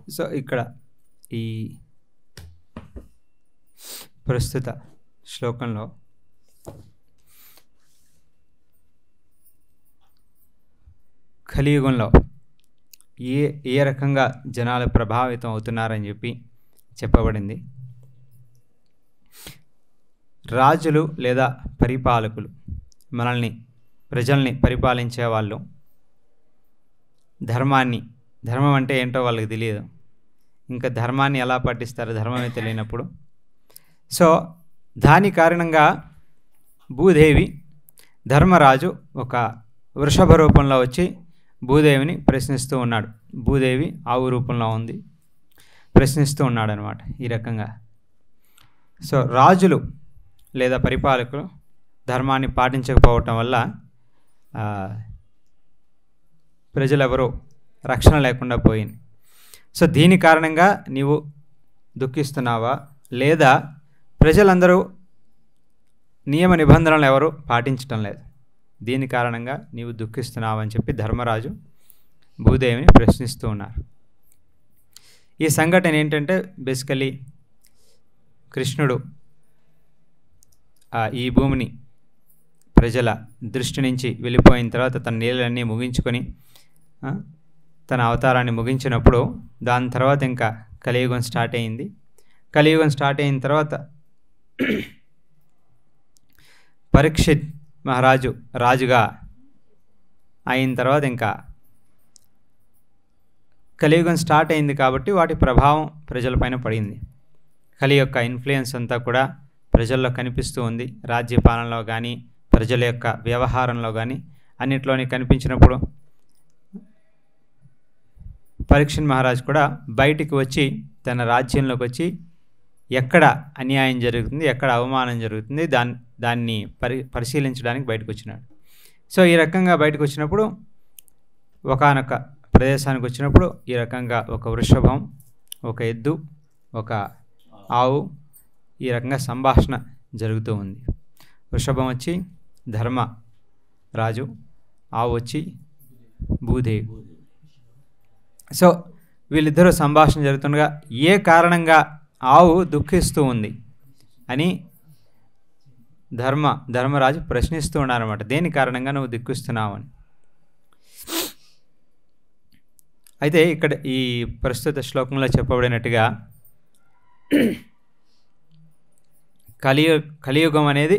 So ఇక్కడ ఈ ప్రస్తుత శ్లోకంలో కలియుగంలో ఏ రకంగా జనాలు ప్రభావితం అవుతున్నారని చెప్పి చెప్పబడింది. రాజులు లేదా పరిపాలకులు ప్రజల్ని పరిపాలించే వాళ్ళు ధర్మం అంటే ఏంటో వాళ్ళకి తెలియదు. ఇంకా ధర్మాన్ని ఎలా పాటిస్తారో ధర్మమే తెలియనప్పుడు, సో దాని కారణంగా భూదేవి ధర్మరాజు ఒక వృషభ రూపంలో వచ్చి భూదేవిని ప్రశ్నిస్తూ ఉన్నాడు. భూదేవి ఆవు రూపంలో ఉంది, ప్రశ్నిస్తూ ఉన్నాడు అనమాట ఈ రకంగా. సో రాజులు లేదా పరిపాలకులు ధర్మాన్ని పాటించకపోవటం వల్ల ప్రజలెవరూ రక్షణ లేకుండా పోయింది. సో దీని కారణంగా నీవు దుఃఖిస్తున్నావా, లేదా ప్రజలందరూ నియమ నిబంధనలు ఎవరు పాటించటం లేదు, దీని కారణంగా నీవు దుఃఖిస్తున్నావు అని చెప్పి ధర్మరాజు భూదేవిని ప్రశ్నిస్తూ ఉన్నారు. ఈ సంఘటన ఏంటంటే బేసికలీ కృష్ణుడు ఈ భూమిని ప్రజల దృష్టి నుంచి వెళ్ళిపోయిన తర్వాత తన లీలలన్నీ ముగించుకొని తన అవతారాన్ని ముగించినప్పుడు దాని తర్వాత ఇంకా కలియుగం స్టార్ట్ అయింది. కలియుగం స్టార్ట్ అయిన తర్వాత పరీక్షిత్ మహారాజు రాజుగా అయిన తర్వాత ఇంకా కలియుగం స్టార్ట్ అయింది కాబట్టి వాటి ప్రభావం ప్రజలపైన పడింది. కలి యొక్క ఇన్ఫ్లుయెన్స్ అంతా కూడా ప్రజల్లో కనిపిస్తూ ఉంది. రాజ్యపాలనలో కానీ ప్రజల యొక్క వ్యవహారంలో కానీ అన్నిట్లోని కనిపించినప్పుడు పరీక్షిత్ మహారాజు కూడా బయటికి వచ్చి తన రాజ్యంలోకి వచ్చి ఎక్కడ అన్యాయం జరుగుతుంది, ఎక్కడ అవమానం జరుగుతుంది దాన్ని పరిశీలించడానికి బయటకు వచ్చినాడు. సో ఈ రకంగా బయటకు వచ్చినప్పుడు ఒకానొక ప్రదేశానికి వచ్చినప్పుడు ఈ రకంగా ఒక వృషభం, ఒక ఎద్దు, ఒక ఆవు, ఈ రకంగా సంభాషణ జరుగుతూ ఉంది. వృషభం వచ్చి ధర్మరాజు, ఆవు వచ్చి భూదేవి. సో వీళ్ళిద్దరూ సంభాషణ జరుగుతుండగా ఏ కారణంగా ఆవు దుఃఖిస్తూ ఉంది అని ధర్మరాజు ప్రశ్నిస్తూ ఉన్నారన్నమాట. దేని కారణంగా నువ్వు దుఃఖిస్తున్నావు అని. అయితే ఇక్కడ ఈ ప్రస్తుత శ్లోకంలో చెప్పబడినట్టుగా కలియుగం అనేది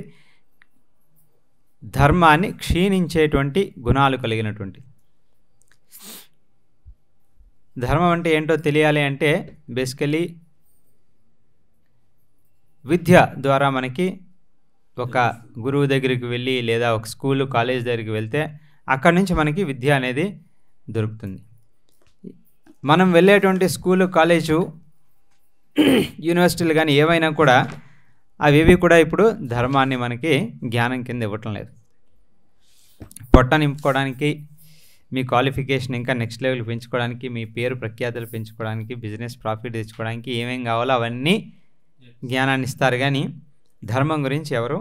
ధర్మాన్ని క్షీణించేటువంటి గుణాలు కలిగినటువంటి. ధర్మం అంటే ఏంటో తెలియాలి అంటే బేసికలీ విద్య ద్వారా మనకి ఒక గురువు దగ్గరికి వెళ్ళి లేదా ఒక స్కూలు కాలేజ్ దగ్గరికి వెళ్తే అక్కడి నుంచి మనకి విద్య అనేది దొరుకుతుంది. మనం వెళ్ళేటువంటి స్కూలు కాలేజు యూనివర్సిటీలు కానీ ఏవైనా కూడా అవి కూడా ఇప్పుడు ధర్మాన్ని మనకి జ్ఞానం కింద ఇవ్వటం లేదు. పొట్ట నింపుకోవడానికి, మీ క్వాలిఫికేషన్ ఇంకా నెక్స్ట్ లెవెల్ పెంచుకోవడానికి, మీ పేరు ప్రఖ్యాతులు పెంచుకోవడానికి, బిజినెస్ ప్రాఫిట్ తెచ్చుకోవడానికి ఏమేం కావాలో అవన్నీ జ్ఞానాన్ని ఇస్తారు, కానీ ధర్మం గురించి ఎవరు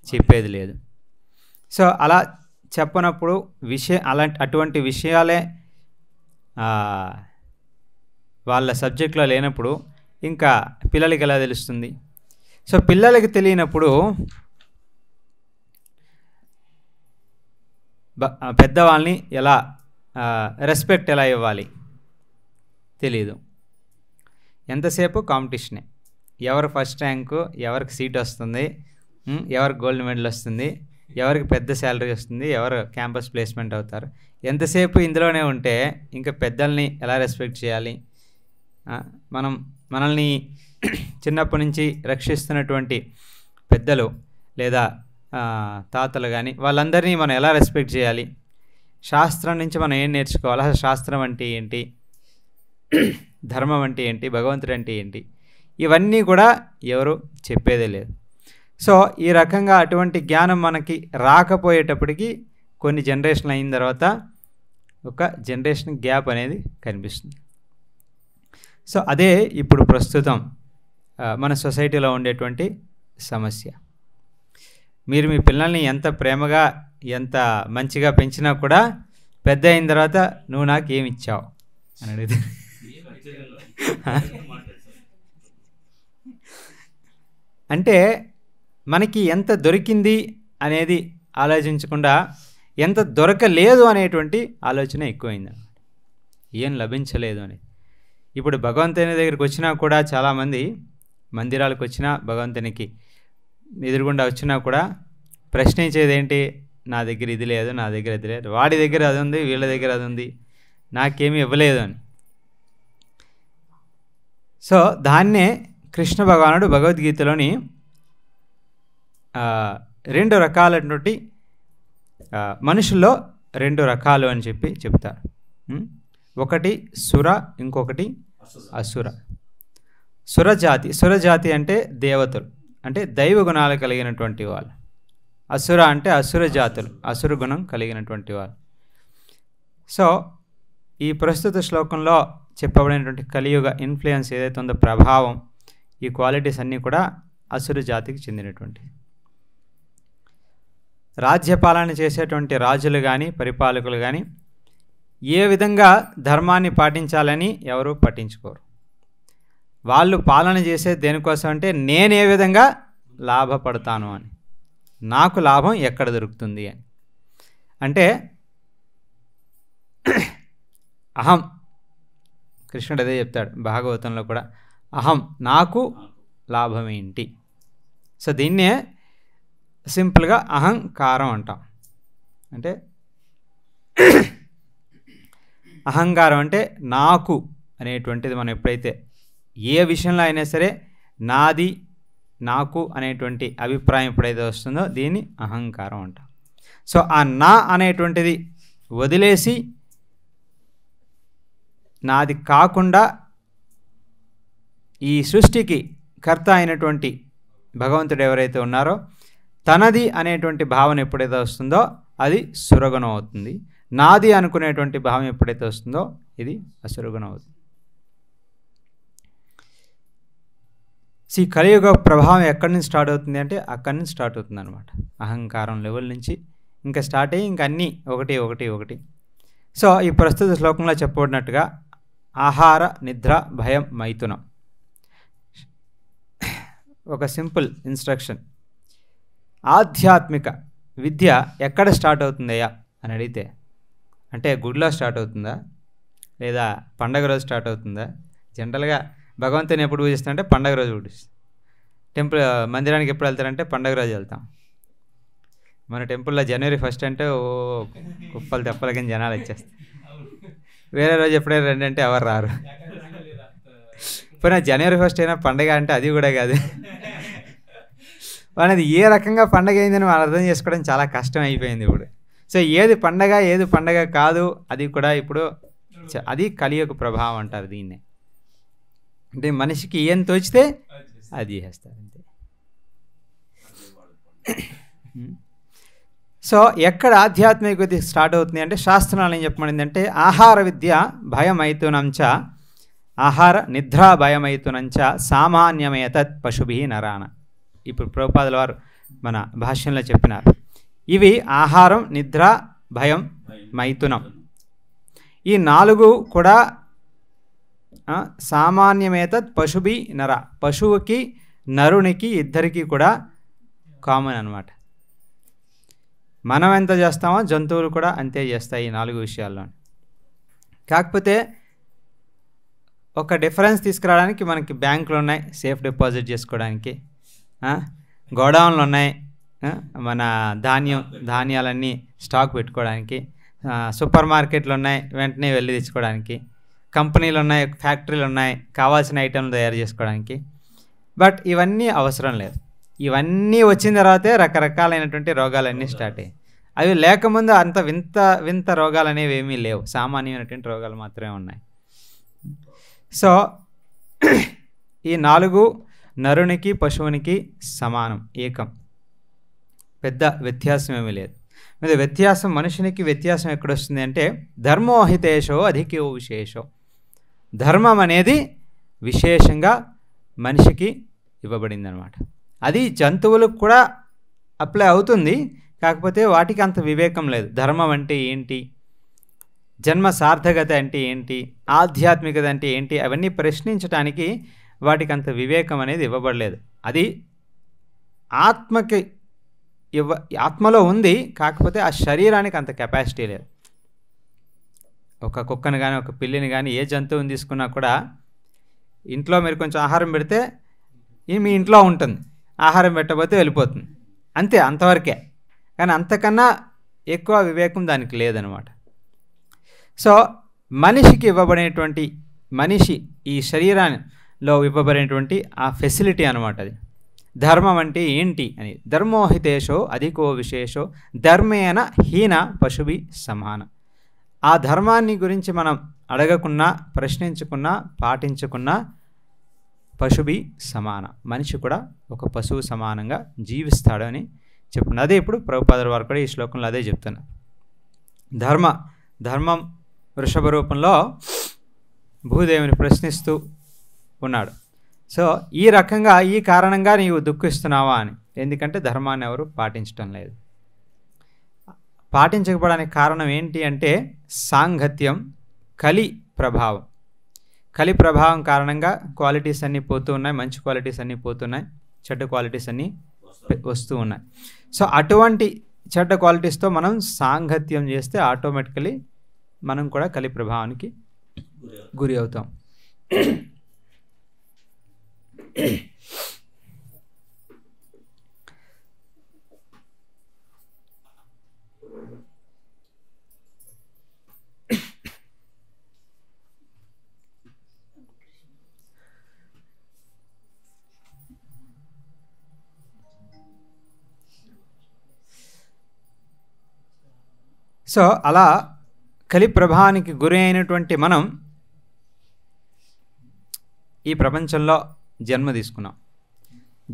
చెప్పేది లేదు. సో అలా చెప్పనప్పుడు అటువంటి విషయాలే వాళ్ళ సబ్జెక్ట్లో లేనప్పుడు ఇంకా పిల్లలకి ఎలా తెలుస్తుంది? సో పిల్లలకి తెలియనప్పుడు పెద్దవాళ్ళని ఎలా రెస్పెక్ట్ ఎలా ఇవ్వాలి తెలియదు. ఎంతసేపు కాంపిటీషనే, ఎవరు ఫస్ట్ ర్యాంకు, ఎవరికి సీట్ వస్తుంది, ఎవరికి గోల్డ్ మెడల్ వస్తుంది, ఎవరికి పెద్ద శాలరీ వస్తుంది, ఎవరు క్యాంపస్ ప్లేస్మెంట్ అవుతారు, ఎంతసేపు ఇందులోనే ఉంటే ఇంకా పెద్దల్ని ఎలా రెస్పెక్ట్ చేయాలి? మనల్ని చిన్నప్పటి నుంచి రక్షిస్తున్నటువంటి పెద్దలు లేదా తాతలు కానీ వాళ్ళందరినీ మనం ఎలా రెస్పెక్ట్ చేయాలి? శాస్త్రం నుంచి మనం ఏం నేర్చుకోవాలి? అసలు శాస్త్రం అంటే ఏంటి, ధర్మం అంటే ఏంటి, భగవంతుడు అంటే ఏంటి, ఇవన్నీ కూడా ఎవరు చెప్పేదే లేదు. సో ఈ రకంగా అటువంటి జ్ఞానం మనకి రాకపోయేటప్పటికి కొన్ని జనరేషన్లు అయిన తర్వాత ఒక జనరేషన్ గ్యాప్ అనేది కనిపిస్తుంది. సో అదే ఇప్పుడు ప్రస్తుతం మన సొసైటీలో ఉండేటువంటి సమస్య. మీరు మీ పిల్లల్ని ఎంత ప్రేమగా ఎంత మంచిగా పెంచినా కూడా పెద్ద అయిన తర్వాత నువ్వు నాకు ఏమి ఇచ్చావు అని అడిగితే అంటే మనకి ఎంత దొరికింది అనేది ఆలోచించకుండా ఎంత దొరకలేదు అనేటువంటి ఆలోచన ఎక్కువైంది అన్నమాట. ఏం లభించలేదు అని. ఇప్పుడు భగవంతుని దగ్గరికి వచ్చినా కూడా చాలామంది మందిరాలకు వచ్చినా భగవంతునికి ఎదురుగుండా వచ్చినా కూడా ప్రశ్నించేది ఏంటి, నా దగ్గర ఇది లేదు, నా దగ్గర ఇది లేదు, వాడి దగ్గర అది ఉంది, వీళ్ళ దగ్గర అది ఉంది, నాకేమీ ఇవ్వలేదు అని. సో దాన్నే కృష్ణ భగవానుడు భగవద్గీతలోని 2 రకాలైనటువంటి మనుషుల్లో 2 రకాలు అని చెప్పి చెప్తారు. ఒకటి సుర, ఇంకొకటి అసుర. సురజాతి అంటే దేవతలు, అంటే దైవ గుణాలు కలిగినటువంటి వాళ్ళు. అసుర అంటే అసుర జాతులు, అసుర గుణం కలిగినటువంటి వాళ్ళు. సో ఈ ప్రస్తుత శ్లోకంలో చెప్పబడినటువంటి కలియుగ ఇన్ఫ్లుయెన్స్ ఏదైతే ఉందో, ప్రభావం, ఈ క్వాలిటీస్ అన్నీ కూడా అసుర జాతికి చెందినటువంటి. రాజ్యపాలన చేసేటువంటి రాజులు కానీ పరిపాలకులు కానీ ఏ విధంగా ధర్మాన్ని పాటించాలని ఎవరూ పట్టించుకోరు. వాళ్ళు పాలన చేసే దేనికోసం అంటే నేను ఏ విధంగా లాభపడతాను అని, నాకు లాభం ఎక్కడ దొరుకుతుంది అని. అంటే అహం, కృష్ణుడు అదే చెప్తాడు భాగవతంలో కూడా, అహం, నాకు లాభం ఏంటి. సో దీన్నే సింపుల్గా అహంకారం అంటాం. అంటే అహంకారం అంటే నాకు అనేటువంటిది మనం ఎప్పుడైతే ఏ విషయంలో అయినా సరే నాది, నాకు అనేటువంటి అభిప్రాయం ఎప్పుడైతే వస్తుందో దీన్ని అహంకారం అంటాం. సో ఆ నా అనేటువంటిది వదిలేసి నాది కాకుండా ఈ సృష్టికి కర్త అయినటువంటి భగవంతుడు ఎవరైతే ఉన్నారో తనది అనేటువంటి భావన ఎప్పుడైతే వస్తుందో అది సురగుణం అవుతుంది. నాది అనుకునేటువంటి భావం ఎప్పుడైతే వస్తుందో ఇది అసురగుణం అవుతుంది. ఈ కలియుగ ప్రభావం ఎక్కడి నుంచి స్టార్ట్ అవుతుంది అంటే అక్కడి నుంచి స్టార్ట్ అవుతుంది అనమాట. అహంకారం లెవెల్ నుంచి ఇంకా స్టార్ట్ అయ్యి ఇంకా అన్నీ ఒకటి. సో ఈ ప్రస్తుత శ్లోకంలో చెప్పబడినట్టుగా ఆహార, నిద్ర, భయం, మైథునం. ఒక సింపుల్ ఇన్స్ట్రక్షన్. ఆధ్యాత్మిక విద్య ఎక్కడ స్టార్ట్ అవుతుందయ్యా అని అడిగితే, అంటే గుడిలో స్టార్ట్ అవుతుందా లేదా పండగ రోజు స్టార్ట్ అవుతుందా? జనరల్గా భగవంతుని ఎప్పుడు పూజిస్తాం అంటే పండగ రోజు పూజిస్తాం. టెంపుల్ మందిరానికి ఎప్పుడు వెళ్తారంటే పండగ రోజు వెళ్తాం. మన టెంపుల్లో January 1 అంటే ఓ కుప్పలు తెప్పలకి జనాలు వచ్చేస్తాయి. వేరే రోజు ఎప్పుడైనా రండి అంటే ఎవరు రారు. పోయినా January 1 అయినా పండగ అంటే అది కూడా కాదు. మనది ఏ రకంగా పండగ అయిందని మనం అర్థం చేసుకోవడం చాలా కష్టం అయిపోయింది ఇప్పుడు. సో ఏది పండగ ఏది పండగ కాదు అది కూడా ఇప్పుడు అది కలియుగ ప్రభావం అంటారు దీన్నే. అంటే మనిషికి ఏం తోచితే అది చేస్తారు అంతే. సో ఎక్కడ ఆధ్యాత్మిక విద్య స్టార్ట్ అవుతుంది అంటే శాస్త్రాలు ఏం చెప్పమనింది అంటే ఆహార విద్య భయమైతునంచ, ఆహార నిద్ర భయమైతునంచ సామాన్యమేత పశుభి నరాన. ఇప్పుడు ప్రభుపాదుల వారు మన భాష్యంలో చెప్పినారు. ఇవి ఆహారం, నిద్ర, భయం, మైథునం, ఈ 4 కూడా సామాన్యమేతత్ పశుభి నర, పశువుకి నరునికి ఇద్దరికి కూడా కామన్ అనమాట. మనం ఎంత చేస్తామో జంతువులు కూడా అంతే చేస్తాయి ఈ 4 విషయాల్లో. కాకపోతే ఒక డిఫరెన్స్ తీసుకురావడానికి మనకి బ్యాంకులు ఉన్నాయి సేఫ్ డిపాజిట్ చేసుకోవడానికి, గోడౌన్లు ఉన్నాయి మన ధాన్యాలన్నీ స్టాక్ పెట్టుకోవడానికి, సూపర్ మార్కెట్లు ఉన్నాయి వెంటనే వెళ్ళి తెచ్చుకోవడానికి, కంపెనీలు ఉన్నాయి, ఫ్యాక్టరీలు ఉన్నాయి కావాల్సిన ఐటెంలు తయారు చేసుకోవడానికి. బట్ ఇవన్నీ అవసరం లేదు. ఇవన్నీ వచ్చిన తర్వాతే రకరకాలైనటువంటి రోగాలన్నీ స్టార్ట్ అయ్యాయి. అవి లేకముందు అంత వింత రోగాలు అనేవి ఏమీ లేవు, సామాన్యమైనటువంటి రోగాలు మాత్రమే ఉన్నాయి. సో ఈ 4 నరునికి పశువునికి సమానం, ఏకం, పెద్ద వ్యత్యాసం ఏమీ లేదు. మీద వ్యత్యాసం మనుషునికి వ్యత్యాసం ఎక్కడొస్తుంది అంటే ధర్మోహితేషో అధికో విశేషో. ధర్మం అనేది విశేషంగా మనిషికి ఇవ్వబడింది అనమాట. అది జంతువులకు కూడా అప్లై అవుతుంది, కాకపోతే వాటికి అంత వివేకం లేదు. ధర్మం అంటే ఏంటి, జన్మ సార్థకత అంటే ఏంటి, ఆధ్యాత్మికత అంటే ఏంటి, అవన్నీ ప్రశ్నించడానికి వాటికి అంత వివేకం అనేది ఇవ్వబడలేదు. అది ఆత్మకి ఆత్మలో ఉంది, కాకపోతే ఆ శరీరానికి అంత కెపాసిటీ లేదు. ఒక కుక్కను కానీ ఒక పిల్లిని కానీ ఏ జంతువుని తీసుకున్నా కూడా ఇంట్లో మీరు కొంచెం ఆహారం పెడితే మీ ఇంట్లో ఉంటుంది, ఆహారం పెట్టకపోతే వెళ్ళిపోతుంది, అంతే, అంతవరకే. కానీ అంతకన్నా ఎక్కువ వివేకం దానికి లేదనమాట. సో మనిషికి ఇవ్వబడినటువంటి, మనిషి ఈ శరీరంలో ఇవ్వబడినటువంటి ఆ ఫెసిలిటీ అనమాట అది. ధర్మం అంటే ఏంటి అని, ధర్మోహితేషో అధికో విశేషో ధర్మేన హీన పశుభి సమాన. ఆ ధర్మాన్ని గురించి మనం అడగకున్నా, ప్రశ్నించుకున్నా, పాటించుకున్నా పశుభి సమాన, మనిషి కూడా ఒక పశువు సమానంగా జీవిస్తాడు అని చెప్తున్నారు. అదే ఇప్పుడు ప్రభుపాదుల వారు కూడా ఈ శ్లోకంలో అదే చెప్తున్నారు. ధర్మం వృషభ రూపంలో భూదేవిని ప్రశ్నిస్తూ ఉన్నాడు. సో ఈ రకంగా, ఈ కారణంగా నీవు దుఃఖిస్తున్నావా అని, ఎందుకంటే ధర్మాన్ని ఎవరు పాటించడం లేదు. పాటించకపోవడానికి కారణం ఏంటి అంటే సాంగత్యం, కలి ప్రభావం. కలి ప్రభావం కారణంగా క్వాలిటీస్ అన్నీ పోతూ ఉన్నాయి, మంచి క్వాలిటీస్ అన్నీ పోతున్నాయి, చెడ్డ క్వాలిటీస్ అన్నీ వస్తూ ఉన్నాయి. సో అటువంటి చెడ్డ క్వాలిటీస్తో మనం సాంగత్యం చేస్తే ఆటోమేటికలీ మనం కూడా కలి ప్రభావానికి గురి అవుతాం. సో అలా కలి ప్రభావానికి గురి అయినటువంటి మనం ఈ ప్రపంచంలో జన్మ తీసుకున్నాం.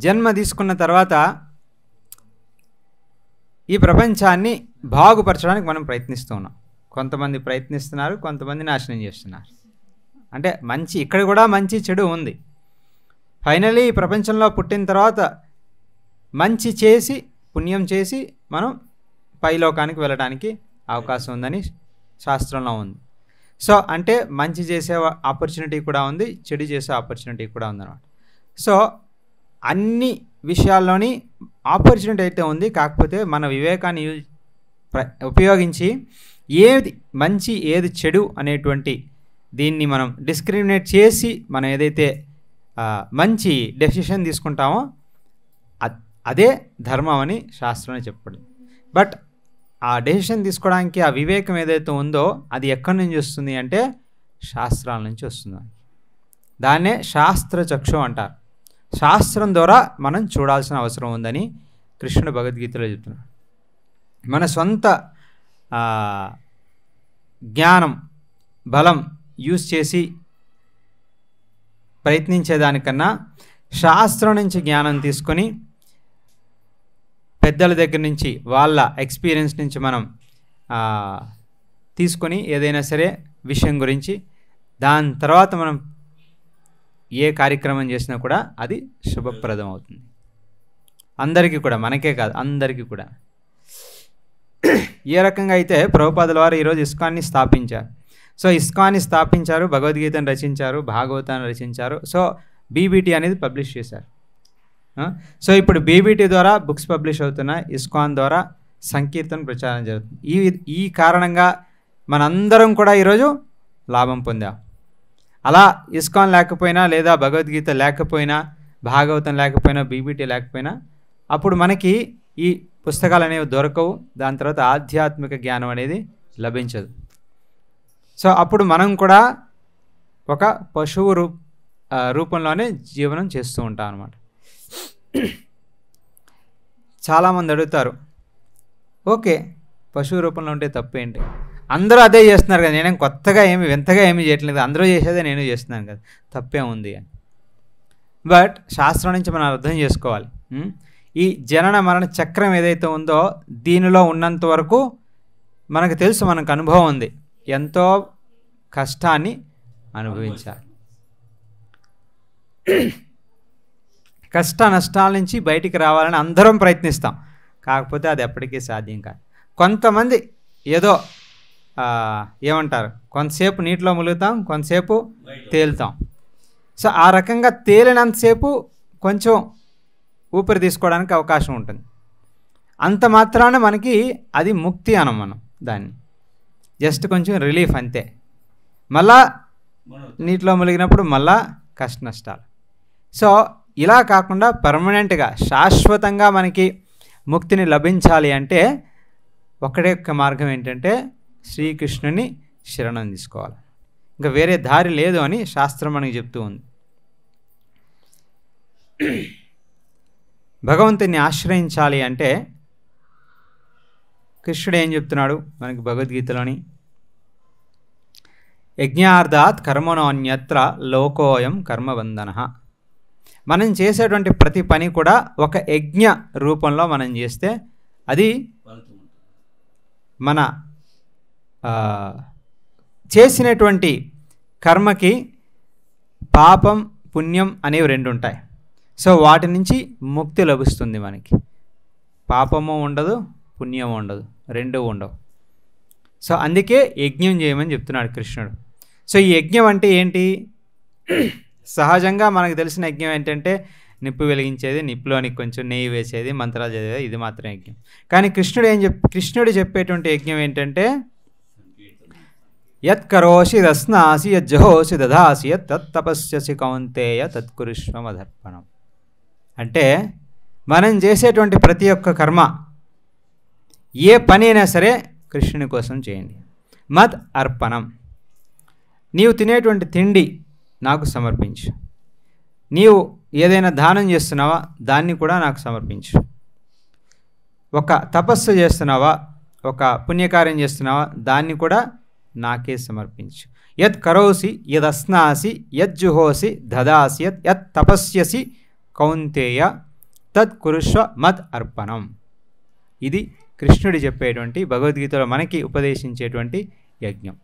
జన్మ తీసుకున్న తర్వాత ఈ ప్రపంచాన్ని బాగుపరచడానికి మనం ప్రయత్నిస్తూ ఉన్నాం. కొంతమంది ప్రయత్నిస్తున్నారు, కొంతమంది నాశనం చేస్తున్నారు. అంటే మంచి, ఇక్కడ కూడా మంచి చెడు ఉంది. ఫైనలీ ఈ ప్రపంచంలో పుట్టిన తర్వాత మంచి చేసి, పుణ్యం చేసి మనం పైలోకానికి వెళ్ళడానికి అవకాశం ఉందని శాస్త్రంలో ఉంది. సో అంటే మంచి చేసే ఆపర్చునిటీ కూడా ఉంది, చెడు చేసే ఆపర్చునిటీ కూడా ఉందన్నమాట. సో అన్ని విషయాల్లోని ఆపర్చునిటీ అయితే ఉంది, కాకపోతే మన వివేకాన్ని ఉపయోగించి ఏది మంచి ఏది చెడు అనేటువంటి దీన్ని మనం డిస్క్రిమినేట్ చేసి మనం ఏదైతే మంచి డెసిషన్ తీసుకుంటామో అదే ధర్మం అని శాస్త్రంలో చెప్పబడింది. బట్ ఆ డెసిషన్ తీసుకోవడానికి ఆ వివేకం ఏదైతే ఉందో అది ఎక్కడి నుంచి వస్తుంది అంటే శాస్త్రాల నుంచి వస్తుంది. దాన్నే శాస్త్రచక్షు అంటారు. శాస్త్రం ద్వారా మనం చూడాల్సిన అవసరం ఉందని కృష్ణుడు భగవద్గీతలో చెప్తున్నాడు. మన సొంత జ్ఞానం, బలం యూజ్ చేసి ప్రయత్నించేదానికన్నా శాస్త్రం నుంచి జ్ఞానం తీసుకొని, పెద్దల దగ్గర నుంచి వాళ్ళ ఎక్స్పీరియన్స్ నుంచి మనం తీసుకొని ఏదైనా సరే విషయం గురించి దాని తర్వాత మనం ఏ కార్యక్రమం చేసినా కూడా అది శుభప్రదం అవుతుంది. అందరికీ కూడా, మనకే కాదు అందరికీ కూడా. ఏ రకంగా అయితే ప్రభుపాదుల వారు ఈరోజు ఇస్కాన్ని స్థాపించారు. సో ఇస్కాన్ని స్థాపించారు, భగవద్గీతను రచించారు, భాగవతాన్ని రచించారు. సో బీబీటీ అనేది పబ్లిష్ చేశారు. సో ఇప్పుడు బీబీటీ ద్వారా బుక్స్ పబ్లిష్ అవుతున్నాయి, ఇస్కాన్ ద్వారా సంకీర్తన ప్రచారం జరుగుతుంది. ఈ కారణంగా మనందరం కూడా ఈరోజు లాభం పొందాం. అలా ఇస్కాన్ లేకపోయినా, లేదా భగవద్గీత లేకపోయినా, భాగవతం లేకపోయినా, బీబీటీ లేకపోయినా అప్పుడు మనకి ఈ పుస్తకాలు అనేవి దొరకవు. దాని తర్వాత ఆధ్యాత్మిక జ్ఞానం అనేది లభించదు. సో అప్పుడు మనం కూడా ఒక పశువు రూపంలోనే జీవనం చేస్తూ ఉంటాం అన్నమాట. చాలామంది అడుగుతారు, ఓకే పశువు రూపంలో ఉంటే తప్పేంటి, అందరూ అదే చేస్తున్నారు కదా, నేనేం కొత్తగా వింతగా ఏమీ చేయట్లేదు, అందరూ చేసేదే నేను చేస్తున్నాను కదా, తప్పే ఉంది అని. బట్ శాస్త్రం నుంచి మనం అర్థం చేసుకోవాలి, ఈ జనన మరణ చక్రం ఏదైతే ఉందో దీనిలో ఉన్నంత వరకు మనకు తెలుసు, మనకు అనుభవం ఉంది, ఎంతో కష్టాన్ని అనుభవించాలి. కష్ట నష్టాల నుంచి బయటికి రావాలని అందరం ప్రయత్నిస్తాం, కాకపోతే అది ఎప్పటికీ సాధ్యం కాదు. కొంతమంది ఏదో ఏమంటారు, కొంతసేపు నీటిలో ములుగుతాం, కొంతసేపు తేలుతాం. సో ఆ రకంగా తేలినంతసేపు కొంచెం ఊపిరి తీసుకోవడానికి అవకాశం ఉంటుంది. అంత మాత్రాన మనకి అది ముక్తి అనం మనం దాన్ని, జస్ట్ కొంచెం రిలీఫ్ అంతే. మళ్ళా నీటిలో మునిగినప్పుడు మళ్ళా కష్ట నష్టాలు. సో ఇలా కాకుండా పర్మనెంట్గా శాశ్వతంగా మనకి ముక్తిని లభించాలి అంటే ఒకటే ఒక్క మార్గం ఏంటంటే శ్రీకృష్ణుని శరణం తీసుకోవాలి. ఇంకా వేరే దారి లేదు అని శాస్త్రం మనకి చెప్తూ ఉంది. భగవంతుని ఆశ్రయించాలి అంటే కృష్ణుడు ఏం చెప్తున్నాడు మనకి భగవద్గీతలోని, యజ్ఞార్థాత్ కర్మణోన్యత్ర లోకోయం కర్మబంధన. మనం చేసేటువంటి ప్రతి పని కూడా ఒక యజ్ఞ రూపంలో మనం చేస్తే అది మన చేసినటువంటి కర్మకి పాపం పుణ్యం అనేవి రెండు ఉంటాయి. సో వాటి నుంచి ముక్తి లభిస్తుంది మనకి. పాపము ఉండదు, పుణ్యం ఉండదు, రెండూ ఉండవు. సో అందుకే యజ్ఞం చేయమని చెప్తున్నాడు కృష్ణుడు. సో ఈ యజ్ఞం అంటే ఏంటి? సహజంగా మనకు తెలిసిన యజ్ఞం ఏంటంటే నిప్పు వెలిగించేది, నిప్పులోనికి కొంచెం నెయ్యి వేసేది, మంత్రాలు చదివేది, ఇది మాత్రం యజ్ఞం. కానీ కృష్ణుడు చెప్పేటువంటి యజ్ఞం ఏంటంటే యత్ కరోషి దస్నాసి యజ్జహోసి దధాసి యత్ తపస్యసి కౌంతేయ తత్కురుష్వ మదర్పణం. అంటే మనం చేసేటువంటి ప్రతి ఒక్క కర్మ, ఏ పని అయినా సరే కృష్ణుని కోసం చేయండి. మద్ అర్పణం. నీవు తినేటువంటి తిండి నాకు సమర్పించు. నీవు ఏదైనా దానం చేస్తున్నావా దాన్ని కూడా నాకు సమర్పించు. ఒక తపస్సు చేస్తున్నావా, ఒక పుణ్యకార్యం చేస్తున్నావా దాన్ని కూడా నాకే సమర్పించు. యత్ కరోసి యదస్నాసి యజ్జుహోసి దదాసి యత్ తపస్యసి కౌంతేయ తత్ కురుష్వ మద్ అర్పణం. ఇది కృష్ణుడు చెప్పేటువంటి భగవద్గీతలో మనకి ఉపదేశించేటువంటి యజ్ఞం.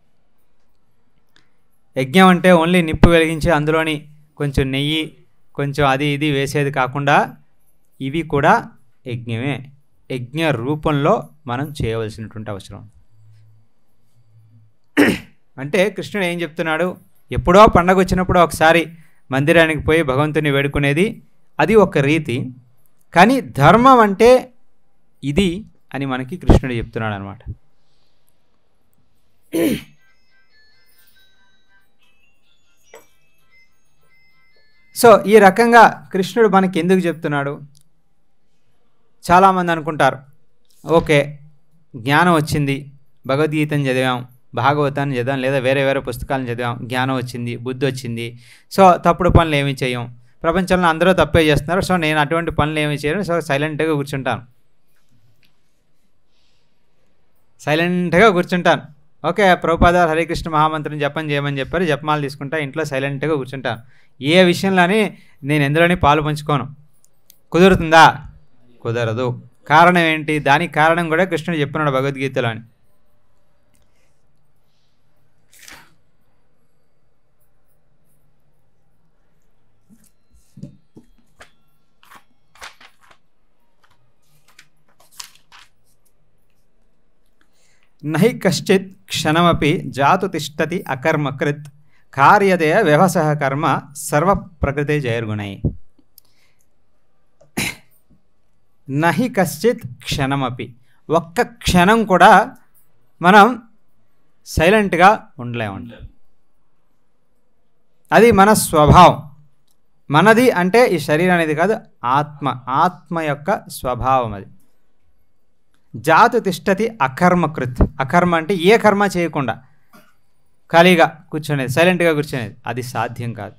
యజ్ఞం అంటే ఓన్లీ నిప్పు వెలిగించి అందులోని కొంచెం నెయ్యి కొంచెం అది ఇది వేసేది కాకుండా ఇవి కూడా యజ్ఞమే. యజ్ఞ రూపంలో మనం చేయవలసినటువంటి అవసరం. అంటే కృష్ణుడు ఏం చెప్తున్నాడు, ఎప్పుడో పండగ వచ్చినప్పుడు ఒకసారి మందిరానికి పోయి భగవంతుని వేడుకునేది అది ఒక రీతి. కానీ ధర్మం అంటే ఇది అని మనకి కృష్ణుడు చెప్తున్నాడు అనమాట. సో ఈ రకంగా కృష్ణుడు మనకి ఎందుకు చెప్తున్నాడు? చాలామంది అనుకుంటారు, ఓకే జ్ఞానం వచ్చింది, భగవద్గీతను చదివాం, భాగవతాన్ని చదివాం, లేదా వేరే వేరే పుస్తకాలను చదివాం, జ్ఞానం వచ్చింది, బుద్ధి వచ్చింది, సో తప్పుడు పనులు ఏమీ చేయం, ప్రపంచంలో అందరూ తప్పే చేస్తున్నారు, సో నేను అటువంటి పనులు ఏమీ చేయను, సో సైలెంట్గా కూర్చుంటాను. ఓకే ప్రభుపాద హరే కృష్ణ మహామంత్రం జపం చేయమని చెప్పారు, జపమాలు తీసుకుంటా, ఇంట్లో సైలెంట్గా కూర్చుంటాను, ఏ విషయంలోని నేను ఎందులోని పాలు పంచుకోను. కుదురుతుందా? కుదరదు. కారణం ఏంటి? దానికి కారణం కూడా కృష్ణుడు చెప్పినాడు భగవద్గీతలోని. నహి కశ్చిత్ క్షణమపి జాతు తిష్టతి అకర్మకృత్ కార్యతే వ్యవసః కర్మ సర్వ ప్రకృతి జైర్గుణై. నహి కశ్చిత్ క్షణమపి, ఒక్క క్షణం కూడా మనం సైలెంట్గా ఉండలేమంట. అది మన స్వభావం. మనది అంటే ఈ శరీరం అనేది కాదు, ఆత్మ యొక్క స్వభావం అది. జాతు తిష్టతి అకర్మకృత్. అకర్మ అంటే ఏ కర్మ చేయకుండా ఖాళీగా కూర్చునేది, సైలెంట్గా కూర్చునేది, అది సాధ్యం కాదు.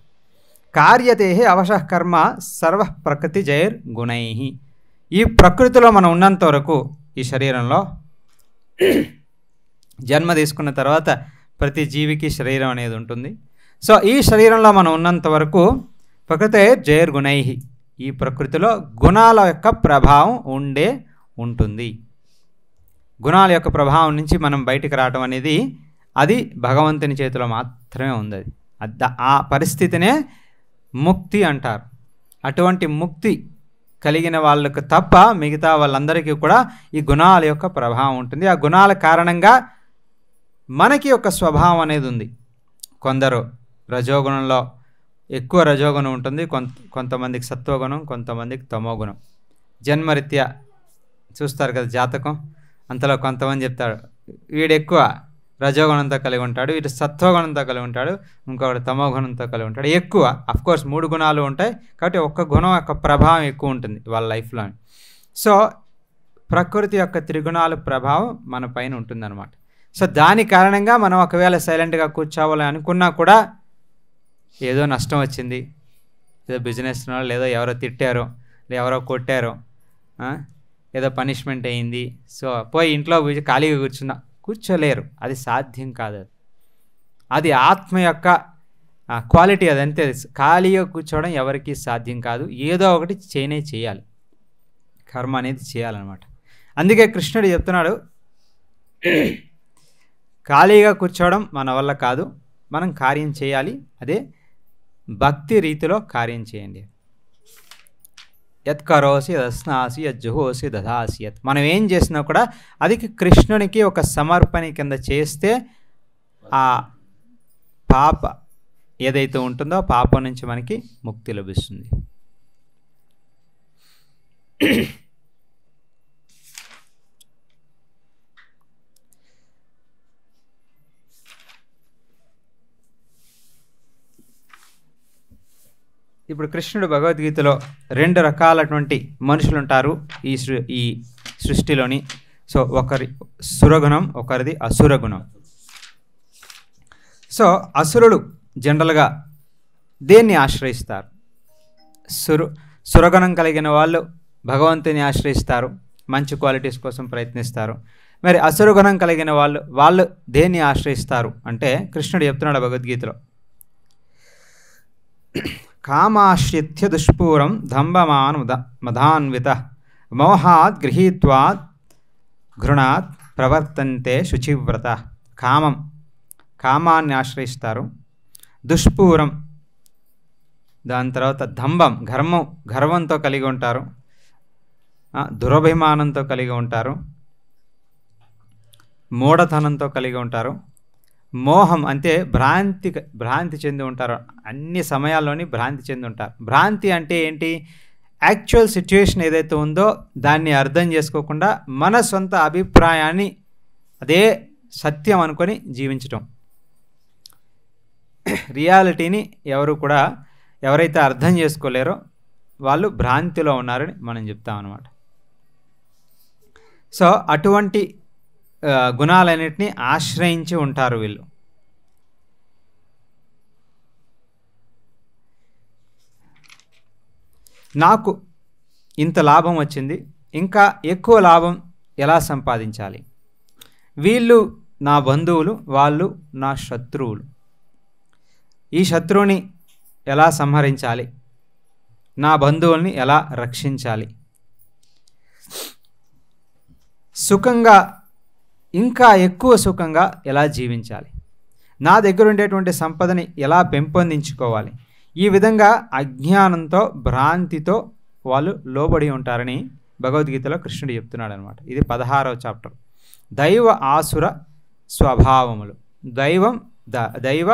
కార్యతే అవశః కర్మ సర్వ ప్రకృతి జైర్ గుణై. ఈ ప్రకృతిలో మనం ఉన్నంత వరకు, ఈ శరీరంలో జన్మ తీసుకున్న తర్వాత ప్రతి జీవికి శరీరం అనేది ఉంటుంది. సో ఈ శరీరంలో మనం ఉన్నంత వరకు ప్రకృతి జైర్ గుణై, ఈ ప్రకృతిలో గుణాల యొక్క ప్రభావం ఉంటుంది. గుణాల యొక్క ప్రభావం నుంచి మనం బయటికి రావడం అనేది అది భగవంతుని చేతిలో మాత్రమే ఉంది. ఆ పరిస్థితినే ముక్తి అంటారు. అటువంటి ముక్తి కలిగిన వాళ్ళకు తప్ప మిగతా వాళ్ళందరికీ కూడా ఈ గుణాల యొక్క ప్రభావం ఉంటుంది. ఆ గుణాల కారణంగా మనకి ఒక స్వభావం అనేది ఉంది. కొందరు రజోగుణంలో ఎక్కువ రజోగుణం ఉంటుంది, కొంతమందికి సత్వగుణం, కొంతమందికి తమోగుణం. జన్మరీత్యా చూస్తారు కదా జాతకం, అంతలో కొంతమంది చెప్తాడు వీడు ఎక్కువ రజోగుణంతో కలిగి ఉంటాడు, వీడు సత్వగుణంతో కలిగి ఉంటాడు, ఇంకొకటి తమోగుణంతో కలిగి ఉంటాడు. ఎక్కువ అఫ్కోర్స్ 3 గుణాలు ఉంటాయి కాబట్టి ఒక్క గుణం యొక్క ప్రభావం ఎక్కువ ఉంటుంది వాళ్ళ లైఫ్లో. సో ప్రకృతి యొక్క త్రిగుణాల ప్రభావం మన పైన ఉంటుందన్నమాట. సో దాని కారణంగా మనం ఒకవేళ సైలెంట్గా కూర్చోవాలి అనుకున్నా కూడా ఏదో నష్టం వచ్చింది, ఏదో బిజినెస్లో లేదో ఎవరో తిట్టారో, ఎవరో కొట్టారో, ఏదో పనిష్మెంట్ అయింది, సో పోయి ఇంట్లో ఖాళీగా కూర్చోలేరు. అది సాధ్యం కాదు. అది ఆత్మ యొక్క క్వాలిటీ. అదంతే. ఖాళీగా కూర్చోవడం ఎవరికి సాధ్యం కాదు. ఏదో ఒకటి చేయాలి, కర్మ అనేది చేయాలన్నమాట. అందుకే కృష్ణుడు చెప్తున్నాడు, ఖాళీగా కూర్చోవడం మన వల్ల కాదు, మనం కార్యం చేయాలి. అదే భక్తి రీతిలో కార్యం చేయండి. యత్ కరోసి యదస్నాసి యజ్జుహోసి దదాసి యత్. మనం ఏం చేసినా కూడా అది కృష్ణునికి ఒక సమర్పణ కింద చేస్తే ఆ పాప ఏదైతే ఉంటుందో పాపం నుంచి మనకి ముక్తి లభిస్తుంది. ఇప్పుడు కృష్ణుడు భగవద్గీతలో 2 రకాలటువంటి మనుషులు ఉంటారు ఈ సృష్టిలోని. సో ఒకరి సురగుణం, ఒకరిది అసురగుణం. సో అసురుడు జనరల్గా దేన్ని ఆశ్రయిస్తారు? సురగుణం కలిగిన వాళ్ళు భగవంతుని ఆశ్రయిస్తారు, మంచి క్వాలిటీస్ కోసం ప్రయత్నిస్తారు. మరి అసురగుణం కలిగిన వాళ్ళు దేన్ని ఆశ్రయిస్తారు అంటే కృష్ణుడు చెప్తున్నాడు భగవద్గీతలో, కామాశ్రిత్య దుష్పూరం దంభమాన్ మదాన్విత మోహాత్ గృహీత్వాత్ ఘృణాత్ ప్రవర్తంతే శుచివ్రత. కామాన్ని ఆశ్రయిస్తారు, దుష్పూరం, దాని తర్వాత దంభం, గర్వంతో కలిగి ఉంటారు, దురభిమానంతో కలిగి ఉంటారు, మూఢతనంతో కలిగి ఉంటారు, మోహం అంటే భ్రాంతి చెంది ఉంటారు. అన్ని సమయాల్లోని భ్రాంతి చెంది ఉంటారు. భ్రాంతి అంటే ఏంటి? యాక్చువల్ సిచ్యువేషన్ ఏదైతే ఉందో దాన్ని అర్థం చేసుకోకుండా మన సొంత అభిప్రాయాన్ని అదే సత్యం అనుకొని జీవించటం. రియాలిటీని ఎవరైతే అర్థం చేసుకోలేరో వాళ్ళు భ్రాంతిలో ఉన్నారని మనం చెప్తాం అన్నమాట. సో అటువంటి గుణాలన్నిటినీ ఆశ్రయించి ఉంటారు వీళ్ళు. నాకు ఇంత లాభం వచ్చింది, ఇంకా ఎక్కువ లాభం ఎలా సంపాదించాలి? వీళ్ళు నా బంధువులు, వాళ్ళు నా శత్రువులు. ఈ శత్రువుని ఎలా సంహరించాలి? నా బంధువుల్ని ఎలా రక్షించాలి? సుఖంగా, ఇంకా ఎక్కువ సుఖంగా ఎలా జీవించాలి? నా దగ్గర ఉండేటువంటి సంపదని ఎలా పెంపొందించుకోవాలి? ఈ విధంగా అజ్ఞానంతో, భ్రాంతితో వాళ్ళు లోబడి ఉంటారని భగవద్గీతలో కృష్ణుడు చెప్తున్నాడు అనమాట. ఇది 16వ చాప్టర్. దైవ ఆసుర స్వభావములు. దైవ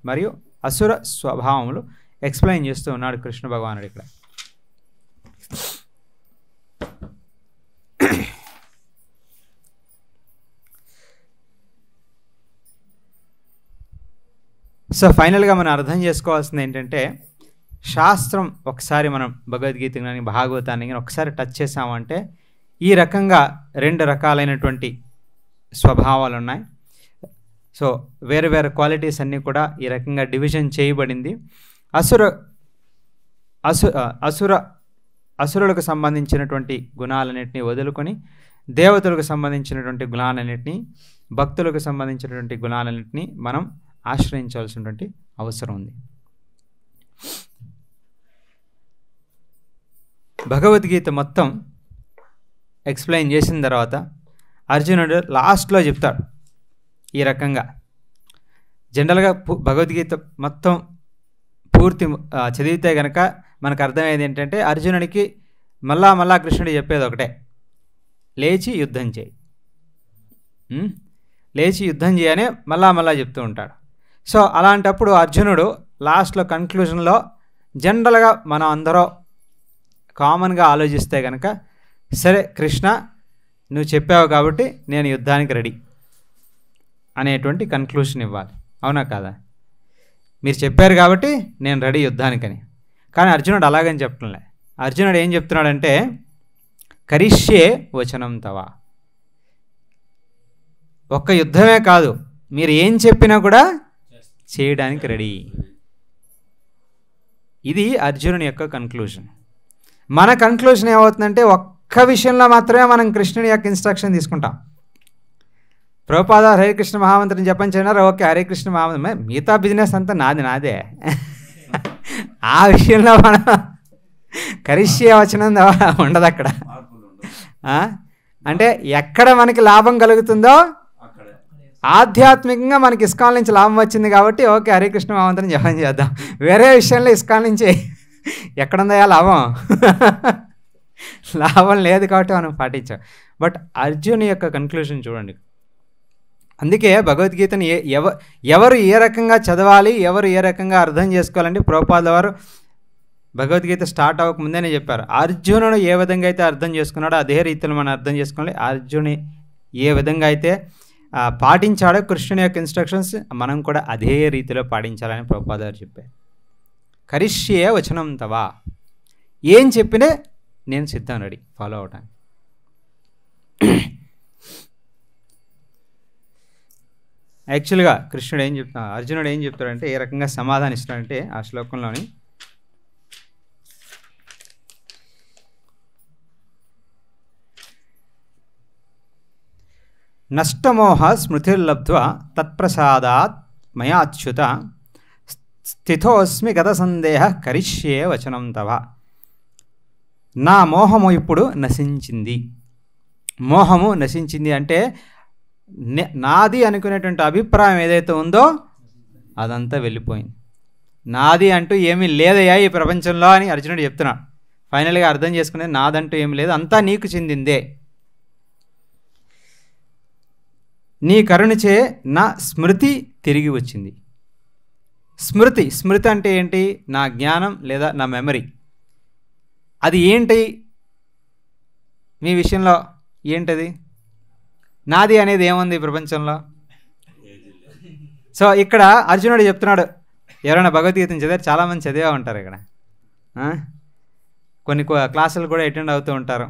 మరియు అసుర స్వభావములు ఎక్స్ప్లెయిన్ చేస్తూ ఉన్నాడు కృష్ణ భగవానుడు ఇక్కడ. సో ఫైనల్గా మనం అర్థం చేసుకోవాల్సింది ఏంటంటే, శాస్త్రం ఒకసారి మనం భగవద్గీత కానీ భాగవతాన్ని కానీ ఒకసారి టచ్ చేసామంటే ఈ రకంగా 2 రకాలైనటువంటి స్వభావాలు ఉన్నాయి. సో వేరు వేరు క్వాలిటీస్ అన్నీ కూడా ఈ రకంగా డివిజన్ చేయబడింది. అసురులకు సంబంధించినటువంటి గుణాలన్నింటినీ వదులుకొని దేవతలకు సంబంధించినటువంటి గుణాలన్నింటినీ, భక్తులకు సంబంధించినటువంటి గుణాలన్నింటినీ మనం ఆశ్రయించాల్సినటువంటి అవసరం ఉంది. భగవద్గీత మొత్తం ఎక్స్ప్లెయిన్ చేసిన తర్వాత అర్జునుడు లాస్ట్లో చెప్తాడు ఈ రకంగా. జనరల్గా భగవద్గీత మొత్తం పూర్తి చదివితే కనుక మనకు అర్థమయ్యేది ఏంటంటే, అర్జునుడికి మళ్ళా కృష్ణుడు చెప్పేది ఒకటే, లేచి యుద్ధం చేయి. లేచి యుద్ధం చేయని మళ్ళా చెప్తూ ఉంటాడు. సో అలాంటప్పుడు అర్జునుడు లాస్ట్లో కన్క్లూజన్లో జనరల్గా మనం అందరూ కామన్గా ఆలోచిస్తే కనుక, సరే కృష్ణ నువ్వు చెప్పావు కాబట్టి నేను యుద్ధానికి రెడీ అనేటువంటి కన్క్లూషన్ ఇవ్వాలి. అవునా కాదా? మీరు చెప్పారు కాబట్టి నేను రెడీ యుద్ధానికని. కానీ అర్జునుడు అలాగని చెప్పడంలే. అర్జునుడు ఏం చెప్తున్నాడంటే కరిష్యే వచనం తవ. ఒక్క యుద్ధమే కాదు, మీరు ఏం చెప్పినా కూడా చేయడానికి రెడీ. ఇది అర్జునుని యొక్క కన్క్లూజన్. మన కన్క్లూజన్ ఏమవుతుందంటే ఒక్క విషయంలో మాత్రమే మనం కృష్ణుని యొక్క ఇన్స్ట్రక్షన్ తీసుకుంటాం. ప్రభుపాద హరే కృష్ణ మహామంత్రం జపం చేయనారు, ఓకే హరే కృష్ణ మహామంత్రం, మిగతా బిజినెస్ అంతా నాదే. ఆ విషయంలో మనం కరిష్యే వచనం ఉండదు అక్కడ. అంటే ఎక్కడ మనకి లాభం కలుగుతుందో, ఆధ్యాత్మికంగా మనకి ఇస్కాన్ నుంచి లాభం వచ్చింది కాబట్టి ఓకే హరే కృష్ణ మహామంత్రం జపం చేద్దాం. వేరే విషయంలో ఇస్కాన్ నుంచి ఎక్కడుందయా లాభం? లాభం లేదు కాబట్టి మనం పాటించాం. బట్ అర్జున్ యొక్క కన్క్లూజన్ చూడండి. అందుకే భగవద్గీతని ఎవరు ఏ రకంగా చదవాలి, ఎవరు ఏ రకంగా అర్థం చేసుకోవాలంటే ప్రభుపాద వారు భగవద్గీత స్టార్ట్ అవ్వకముందేనే చెప్పారు. అర్జునుడు ఏ విధంగా అయితే అర్థం చేసుకున్నాడో అదే రీతిలో మనం అర్థం చేసుకోవాలి. అర్జునుని ఏ విధంగా అయితే పాటించాడో కృష్ణుని యొక్క ఇన్స్ట్రక్షన్స్ మనం కూడా అదే రీతిలో పాటించాలని ప్రభుపాద గారు చెప్పారు. కరిష్యే వచనం తవా, ఏం చెప్పినే నేను సిద్ధం, రెడీ ఫాలో అవటానికి. యాక్చువల్గా కృష్ణుడు ఏం చెప్తా, అర్జునుడు ఏం చెప్తాడంటే, ఏ రకంగా సమాధానం ఇస్తాడంటే ఆ శ్లోకంలోని నష్టమోహ స్మృతిర్లబ్ధ్వా తత్ప్రసాదాత్ మయాచ్యుత స్థితోస్మి గత సందేహ కరిష్యే వచనం తవ. నా మోహము ఇప్పుడు నశించింది. మోహము నశించింది అంటే నాది అనుకునేటువంటి అభిప్రాయం ఏదైతే ఉందో అదంతా వెళ్ళిపోయింది. నాది అంటూ ఏమీ లేదయ్యా ఈ ప్రపంచంలో అని అర్జునుడు చెప్తున్నాడు. ఫైనల్గా అర్థం చేసుకునేది నాదంటూ ఏమీ లేదు, అంతా నీకు చెందిందే. నీ కరుణచే నా స్మృతి తిరిగి వచ్చింది. స్మృతి అంటే ఏంటి? నా జ్ఞానం లేదా నా మెమరీ. అది ఏంటి మీ విషయంలో? ఏంటది? నాది అనేది ఏముంది ప్రపంచంలో? సో ఇక్కడ అర్జునుడు చెప్తున్నాడు, ఎవరైనా భగవద్గీతను చదివారు, చాలామంది చదివే ఉంటారు ఇక్కడ, కొన్ని క్లాసులు కూడా అటెండ్ అవుతూ ఉంటారు.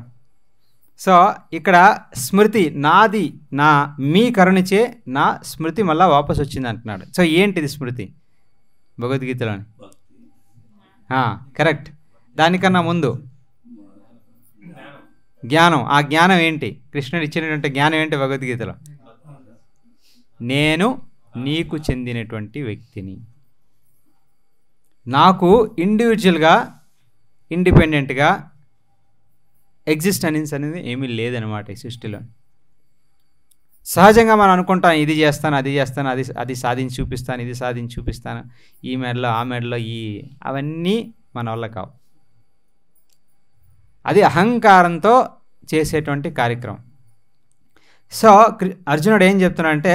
సో ఇక్కడ స్మృతి నాది, నా మీ కరుణించే నా స్మృతి మళ్ళీ వాపసు వచ్చింది అంటున్నాడు. సో ఏంటిది స్మృతి భగవద్గీతలోని? కరెక్ట్. దానికన్నా ముందు జ్ఞానం. ఆ జ్ఞానం ఏంటి? కృష్ణుడు ఇచ్చినటువంటి జ్ఞానం ఏంటి భగవద్గీతలో? నేను నీకు చెందినటువంటి వ్యక్తిని, నాకు ఇండివిజువల్గా ఇండిపెండెంట్గా ఎగ్జిస్టెన్స్ అనేది ఏమీ లేదనమాట ఈ సృష్టిలో. సహజంగా మనం అనుకుంటాం ఇది చేస్తాను, అది చేస్తాను, అది సాధించి చూపిస్తాను, ఇది సాధించి చూపిస్తాను, ఈ మెడలో ఆ మెడలో అవన్నీ మన వల్ల కావు. అది అహంకారంతో చేసేటువంటి కార్యక్రమం. సో అర్జునుడు ఏం చెప్తున్నాడంటే,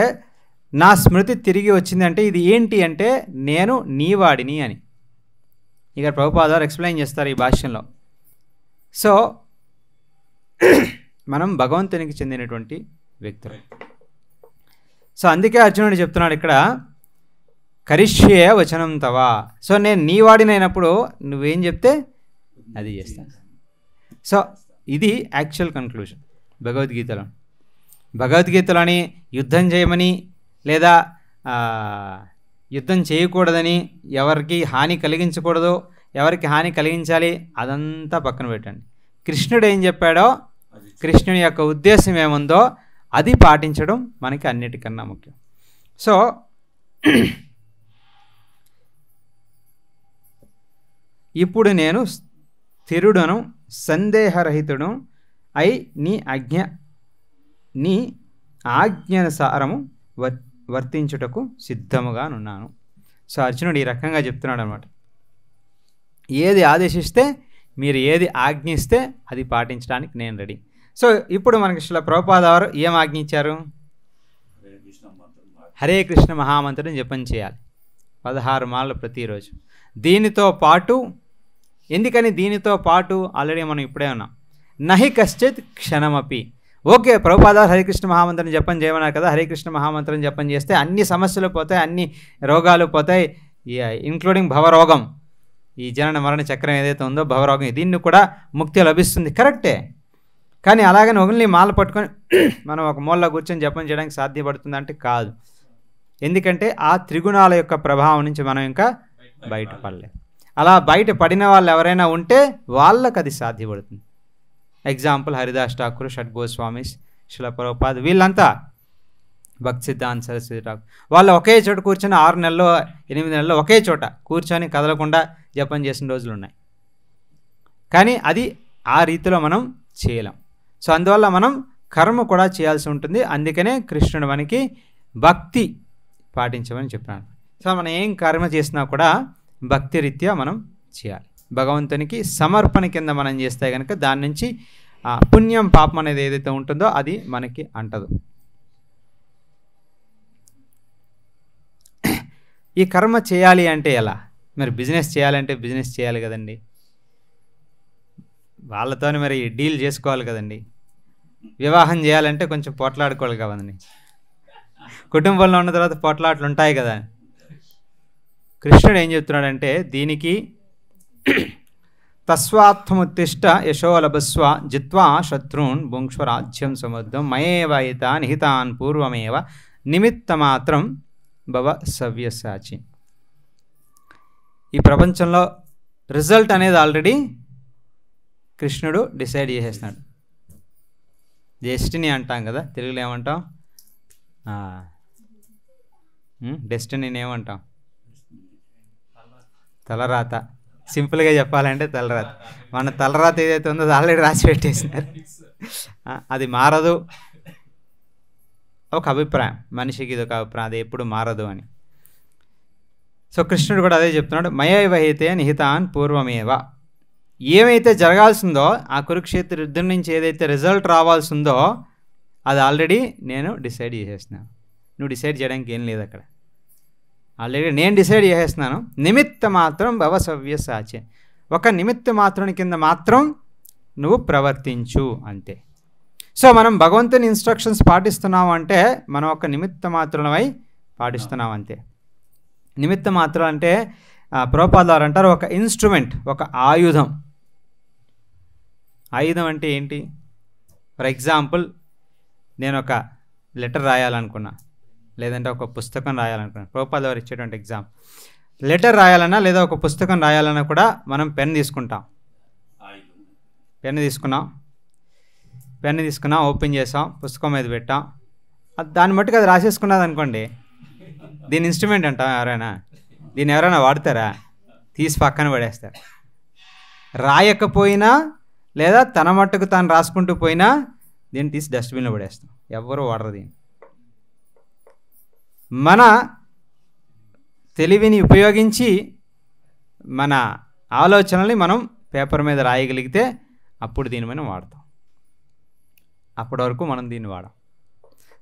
నా స్మృతి తిరిగి వచ్చిందంటే ఇది ఏంటి అంటే నేను నీవాడిని అని ఇక్కడ ప్రభుపాద గారు ఎక్స్ప్లెయిన్ చేస్తారు ఈ భాష్యంలో. సో మనం భగవంతునికి చెందినటువంటి వ్యక్తులు. సో అందుకే అర్జునుడు చెప్తున్నాడు ఇక్కడ కరిష్యే వచనం తవా. సో నేను నీవాడినైనప్పుడు నువ్వేం చెప్తే అది చేస్తాను. సో ఇది యాక్చువల్ కన్క్లూజన్ భగవద్గీతలోని యుద్ధం చేయమని లేదా యుద్ధం చేయకూడదని, ఎవరికి హాని కలిగించకూడదు, ఎవరికి హాని కలిగించాలి అదంతా పక్కన పెట్టండి. కృష్ణుడు ఏం చెప్పాడో, కృష్ణుని యొక్క ఉద్దేశం ఏముందో అది పాటించడం మనకి అన్నిటికన్నా ముఖ్యం. సో ఇప్పుడు నేను స్థిరుడను సందేహరహితుడు అయి నీ ఆజ్ఞానుసారము వర్తించుటకు సిద్ధముగానున్నాను. సో అర్జునుడు ఈ రకంగా చెప్తున్నాడు అనమాట. ఏది ఆదేశిస్తే, మీరు ఏది ఆజ్ఞిస్తే అది పాటించడానికి నేను రెడీ. సో ఇప్పుడు మనకి శ్రీల ప్రభుపాద వారు ఏం ఆజ్ఞించారు? హరే కృష్ణ మహామంత్రం జపం చేయాలి 16 మార్లు ప్రతిరోజు. దీనితో పాటు ఎందుకని దీనితో పాటు ఆల్రెడీ మనం ఇప్పుడే ఉన్నాం, నహి కశ్చిత్ క్షణమపి. ఓకే, ప్రభుపాద హరికృష్ణ మహామంత్రం జపం చేయమన్నారు కదా, హరికృష్ణ మహామంత్రం జపం చేస్తే అన్ని సమస్యలు పోతాయి, అన్ని రోగాలు పోతాయి, ఇంక్లూడింగ్ భవరోగం, ఈ జనన మరణ చక్రం ఏదైతే ఉందో భవరోగం, దీన్ని కూడా ముక్తి లభిస్తుంది. కరెక్టే, కానీ అలాగని ఓన్లీ మాల పట్టుకొని మనం ఒక మూలలో కూర్చొని జపం చేయడానికి సాధ్యపడుతుందంటే కాదు. ఎందుకంటే ఆ త్రిగుణాల యొక్క ప్రభావం నుంచి మనం ఇంకా బయటపడలేదు. అలా బయట పడిన వాళ్ళు ఎవరైనా ఉంటే వాళ్ళకి అది సాధ్యపడుతుంది. ఎగ్జాంపుల్ హరిదాస్ ఠాకూర్, షడ్ గోస్వామి, శిల ప్రభుపాద్, వీళ్ళంతా భక్తి సిద్ధాంత సరస్వతి ఠాకూర్, వాళ్ళు ఒకే చోట కూర్చొని 6 నెలలు 8 నెలలు ఒకే చోట కూర్చొని కదలకుండా జపం చేసిన రోజులు ఉన్నాయి. కానీ అది ఆ రీతిలో మనం చేయలేం. సో అందువల్ల మనం కర్మ కూడా చేయాల్సి ఉంటుంది. అందుకనే కృష్ణుడు మనకి భక్తి పాటించమని చెప్పాను. సో మనం ఏం కర్మ చేసినా కూడా భక్తి రీత్యా మనం చేయాలి. భగవంతునికి సమర్పణ కింద మనం చేస్తే కనుక దాని నుంచి పుణ్యం పాపం అనేది ఏదైతే ఉంటుందో అది మనకి అంటదు. ఈ కర్మ చేయాలి అంటే ఎలా? మరి బిజినెస్ చేయాలంటే బిజినెస్ చేయాలి కదండి, వాళ్ళతోనే మరి డీల్ చేసుకోవాలి కదండి. వివాహం చేయాలంటే కొంచెం పోట్లాడుకోవాలి కదండి, కుటుంబంలో ఉన్న తర్వాత పోట్లాట్లు ఉంటాయి కదా. కృష్ణుడు ఏం చెప్తున్నాడంటే దీనికి తస్వాత్మముత్తిష్ట యశోలభస్వ జిత్వా శత్రూన్ భుంక్ష్వరాజ్యం సముద్రం మయేవయిత నిహితాన్ పూర్వమేవ నిమిత్తమాత్రం భవ సవ్యసాచి. ఈ ప్రపంచంలో రిజల్ట్ అనేది ఆల్రెడీ కృష్ణుడు డిసైడ్ చేసేస్తున్నాడు. డెస్టినీ అంటాం కదా, తెలుగులో ఏమంటాం? డెస్టినీని ఏమంటాం? తలరాత. సింపుల్గా చెప్పాలంటే తలరాత. మన తలరాత ఏదైతే ఉందో అది ఆల్రెడీ రాసి పెట్టేసినారు, అది మారదు. ఒక అభిప్రాయం, మనిషికి ఇది ఒక అభిప్రాయం, అది ఎప్పుడు మారదు అని. సో కృష్ణుడు కూడా అదే చెప్తున్నాడు, మయైవహితే నిహితాన్ పూర్వమేవ. ఏమైతే జరగాల్సిందో ఆ కురుక్షేత్ర యుద్ధం నుంచి ఏదైతే రిజల్ట్ రావాల్సిందో అది ఆల్రెడీ నేను డిసైడ్ చేసేస్తున్నాను. నువ్వు డిసైడ్ చేయడానికి ఏం లేదు అక్కడ, ఆల్రెడీ నేను డిసైడ్ చేసేస్తున్నాను. నిమిత్త మాత్రం భవసవ్య సాచే, ఒక నిమిత్త మాత్రం కింద మాత్రం నువ్వు ప్రవర్తించు అంతే. సో మనం భగవంతుని ఇన్స్ట్రక్షన్స్ పాటిస్తున్నాము అంటే మనం ఒక నిమిత్త మాత్రమై పాటిస్తున్నాం అంతే. నిమిత్త మాత్రం అంటే ప్రభుపాదారు అంటారు ఒక ఇన్స్ట్రుమెంట్, ఒక ఆయుధం. ఆయుధం అంటే ఏంటి? ఫర్ ఎగ్జాంపుల్ నేను ఒక లెటర్ రాయాలనుకున్నా, లేదంటే ఒక పుస్తకం రాయాలనుకున్నా. ప్రభుపాదారు ఇచ్చేటువంటి ఎగ్జాంపుల్, లెటర్ రాయాలన్నా లేదా ఒక పుస్తకం రాయాలన్నా కూడా మనం పెన్ తీసుకుంటాం. పెన్ను తీసుకున్నాం, ఓపెన్ చేసాం, పుస్తకం మీద పెట్టాం, దాన్ని మట్టుకు అది రాసేసుకున్నది అనుకోండి, దీని ఇన్స్ట్రుమెంట్ అంటాం ఎవరైనా? దీన్ని ఎవరైనా వాడతారా? తీసి పక్కన పడేస్తారు. రాయకపోయినా లేదా తన మట్టుకు తాను రాసుకుంటూ పోయినా దీన్ని తీసి డస్ట్బిన్లో పడేస్తాం, ఎవరు వాడరు దీన్ని. మన తెలివిని ఉపయోగించి మన ఆలోచనల్ని మనం పేపర్ మీద రాయగలిగితే అప్పుడు దీన్ని మనం వాడతాం. అప్పటి వరకు మనం దీన్ని వాడం.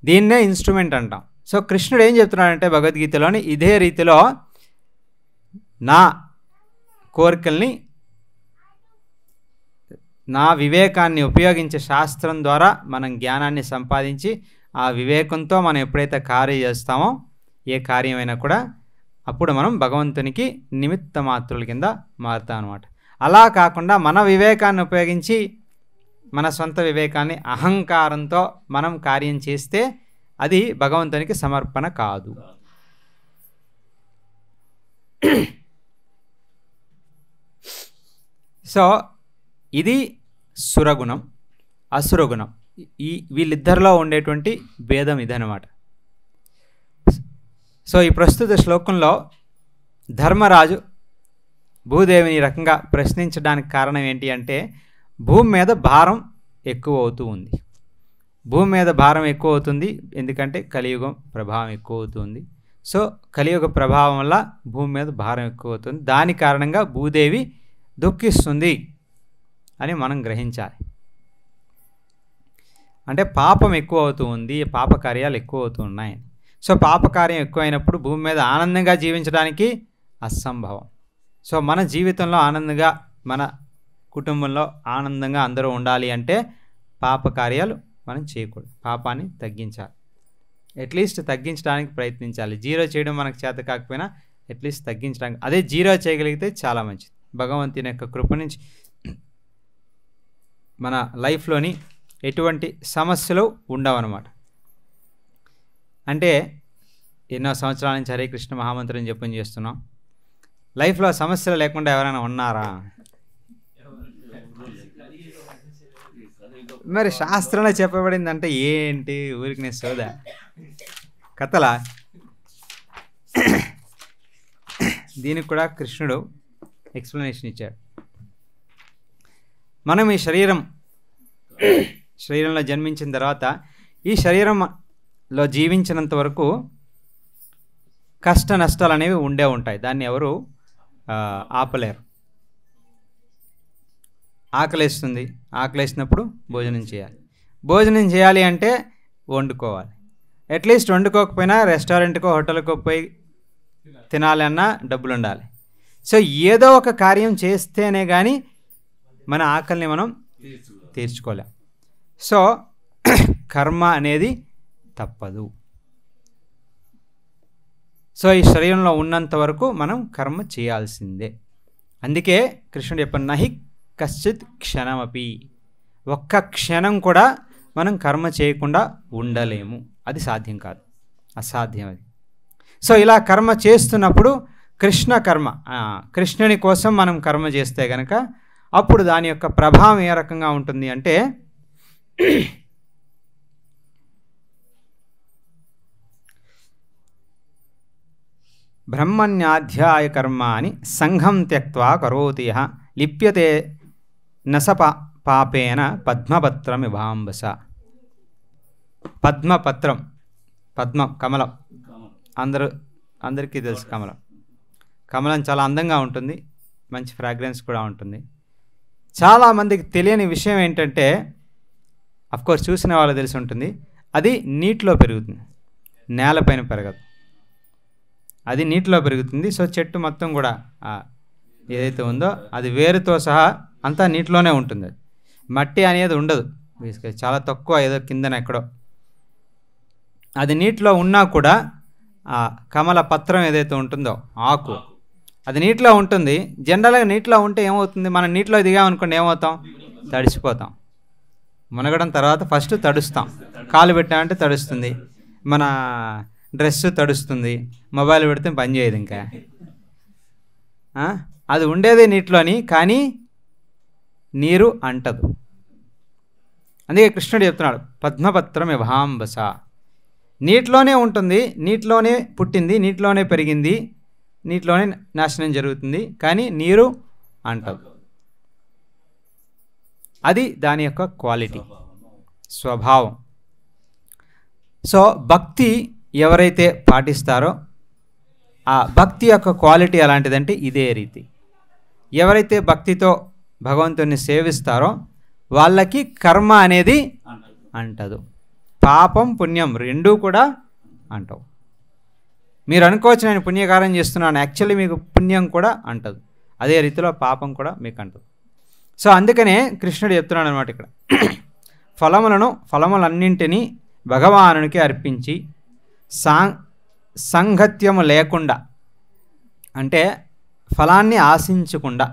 దీన్నే ఇన్స్ట్రుమెంట్ అంటాం. సో కృష్ణుడు ఏం చెప్తున్నాడంటే భగవద్గీతలోని ఇదే రీతిలో నా కోరికల్ని, నా వివేకాన్ని ఉపయోగించే శాస్త్రం ద్వారా మనం జ్ఞానాన్ని సంపాదించి ఆ వివేకంతో మనం ఎప్పుడైతే కార్యం చేస్తామో ఏ కార్యమైనా కూడా అప్పుడు మనం భగవంతునికి నిమిత్త మాత్రుల కింద మారుతాం అన్నమాట. అలా కాకుండా మన వివేకాన్ని ఉపయోగించి మన సొంత వివేకాన్ని అహంకారంతో మనం కార్యం చేస్తే అది భగవంతునికి సమర్పణ కాదు. సో ఇది సురగుణం, అసురగుణం. వీళ్ళిద్దరిలో ఉండేటువంటి భేదం ఇదనమాట. సో ఈ ప్రస్తుత శ్లోకంలో ధర్మరాజు భూదేవిని ఈ రకంగా ప్రశ్నించడానికి కారణం ఏంటి అంటే భూమి మీద భారం ఎక్కువ అవుతూ ఉంది. భూమి మీద భారం ఎక్కువ అవుతుంది ఎందుకంటే కలియుగం ప్రభావం ఎక్కువ అవుతుంది. సో కలియుగ ప్రభావం వల్ల భూమి మీద భారం ఎక్కువ అవుతుంది. దాని కారణంగా భూదేవి దుఃఖిస్తుంది అని మనం గ్రహించాలి. అంటే పాపం ఎక్కువ అవుతూ ఉంది, పాప కార్యాలు ఎక్కువ అవుతూ ఉన్నాయి. సో పాపకార్యం ఎక్కువైనప్పుడు భూమి మీద ఆనందంగా జీవించడానికి అసంభవం. సో మన జీవితంలో ఆనందంగా, మన కుటుంబంలో ఆనందంగా అందరూ ఉండాలి అంటే పాపకార్యాలు మనం చేయకూడదు, పాపాన్ని తగ్గించాలి. అట్లీస్ట్ తగ్గించడానికి ప్రయత్నించాలి. 0 చేయడం మనకు చేత కాకపోయినా అట్లీస్ట్ తగ్గించడానికి, అదే 0 చేయగలిగితే చాలా మంచిది. భగవంతుని యొక్క కృప నుంచి మన లైఫ్లోని ఎటువంటి సమస్యలు ఉండవన్నమాట. అంటే ఎన్నో సంవత్సరాల నుంచి హరే కృష్ణ మహామంత్రం జపం చేస్తున్నాం. లైఫ్లో సమస్యలు లేకుండా ఎవరైనా ఉన్నారా? మరి శాస్త్రంలో చెప్పబడింది అంటే ఏంటి? ఊరికి నేను సోదా కథలా? దీనికి కూడా కృష్ణుడు ఎక్స్ప్లెనేషన్ ఇచ్చాడు. మనం ఈ శరీరంలో జన్మించిన తర్వాత ఈ శరీరంలో జీవించినంత వరకు కష్ట నష్టాలు అనేవి ఉండే ఉంటాయి. దాన్ని ఎవరు ఆపలేరు. ఆకలేస్తుంది, ఆకలేసినప్పుడు భోజనం చేయాలి అంటే వండుకోవాలి. అట్లీస్ట్ వండుకోకపోయినా రెస్టారెంట్కో హోటల్కో పోయి తినాలి అన్నా డబ్బులు ఉండాలి. సో ఏదో ఒక కార్యం చేస్తేనే కానీ మన ఆకలిని మనం తీర్చుకోలేం. సో కర్మ అనేది తప్పదు. సో ఈ శరీరంలో ఉన్నంత వరకు మనం కర్మ చేయాల్సిందే. అందుకే కృష్ణుడు చెప్పాడు, నహి కశ్చిత్ క్షణమపి, ఒక్క క్షణం కూడా మనం కర్మ చేయకుండా ఉండలేము. అది సాధ్యం కాదు, అసాధ్యం అది. సో ఇలా కర్మ చేస్తున్నప్పుడు కృష్ణుని కోసం మనం కర్మ చేస్తే కనుక అప్పుడు దాని యొక్క ప్రభావం ఏ రకంగా ఉంటుంది అంటే బ్రహ్మణ్యాధ్యాయ కర్మాని సంఘం త్యక్త్వా కరోతి యః లిప్యతే నస పాపేన పద్మపత్రమివాంబస. పద్మపత్రం, పద్మం కమలం, అందరికీ తెలుసు. కమలం చాలా అందంగా ఉంటుంది, మంచి ఫ్రాగ్రెన్స్ కూడా ఉంటుంది. చాలామందికి తెలియని విషయం ఏంటంటే, అఫ్కోర్స్ చూసిన వాళ్ళు తెలిసి ఉంటుంది, అది నీటిలో పెరుగుతుంది, నేలపైన పెరగదు. అది నీటిలో పెరుగుతుంది. సో చెట్టు మొత్తం కూడా ఏదైతే ఉందో అది వేరుతో సహా అంతా నీటిలోనే ఉంటుంది. మట్టి అనేది ఉండదు, చాలా తక్కువ, ఏదో కిందన ఎక్కడో. అది నీటిలో ఉన్నా కూడా ఆ కమల పత్రం ఏదైతే ఉంటుందో, ఆకు, అది నీటిలో ఉంటుంది. జనరల్గా నీటిలో ఉంటే ఏమవుతుంది, మనం నీటిలో దిగామనుకోండి ఏమవుతాం, తడిసిపోతాం. మునగడం తర్వాత ఫస్ట్ తడుస్తాం, కాలు పెట్టామంటే తడుస్తుంది, మన డ్రెస్ తడుస్తుంది, మొబైల్ పెడితే పని చేయదు. ఇంకా అది ఉండేదే నీటిలోని, కానీ నీరు అంటదు. అందుకే కృష్ణుడు చెప్తున్నాడు, పద్మపత్రం ఇవాంబస. నీటిలోనే ఉంటుంది, నీటిలోనే పుట్టింది, నీటిలోనే పెరిగింది, నీటిలోనే నాశనం జరుగుతుంది, కానీ నీరు అంటదు. అది దాని యొక్క క్వాలిటీ, స్వభావం. సో భక్తి ఎవరైతే పాటిస్తారో ఆ భక్తి యొక్క క్వాలిటీ ఎలాంటిదంటే ఇదే రీతి. ఎవరైతే భక్తితో భగవంతుని సేవిస్తారో వాళ్ళకి కర్మ అనేది అంటదు. పాపం పుణ్యం రెండూ కూడా అంటవు. మీరు అనుకోవచ్చు నేను పుణ్యకార్యం చేస్తున్నాను, యాక్చువల్లీ మీకు పుణ్యం కూడా అంటదు. అదే రీతిలో పాపం కూడా మీకు అంటదు. సో అందుకనే కృష్ణుడు చెప్తున్నాడు అనమాట ఇక్కడ, ఫలములన్నింటినీ భగవానునికి అర్పించి సాంగత్యము లేకుండా, అంటే ఫలాన్ని ఆశించకుండా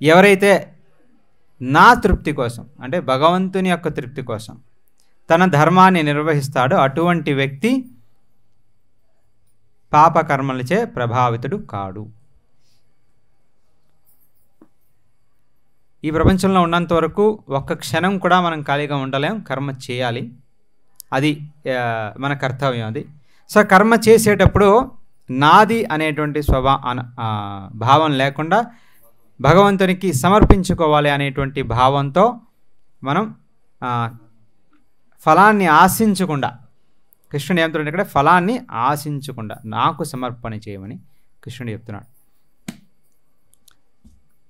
ఎవరైతే నా తృప్తి కోసం, అంటే భగవంతుని యొక్క తృప్తి కోసం తన ధర్మాన్ని నిర్వహిస్తాడో అటువంటి వ్యక్తి పాపకర్మలచే ప్రభావితుడు కాడు. ఈ ప్రపంచంలో ఉన్నంత వరకు ఒక్క క్షణం కూడా మనం ఖాళీగా ఉండలేం, కర్మ చేయాలి. అది మన కర్తవ్యం. అది సో కర్మ చేసేటప్పుడు నాది అనేటువంటి భావం లేకుండా భగవంతునికి సమర్పించుకోవాలి అనేటువంటి భావంతో మనం ఫలాన్ని ఆశించకుండా, కృష్ణుడు ఏమంటున్నాడు ఇక్కడ, ఫలాన్ని ఆశించకుండా నాకు సమర్పణ చేయమని కృష్ణుడు చెప్తున్నాడు.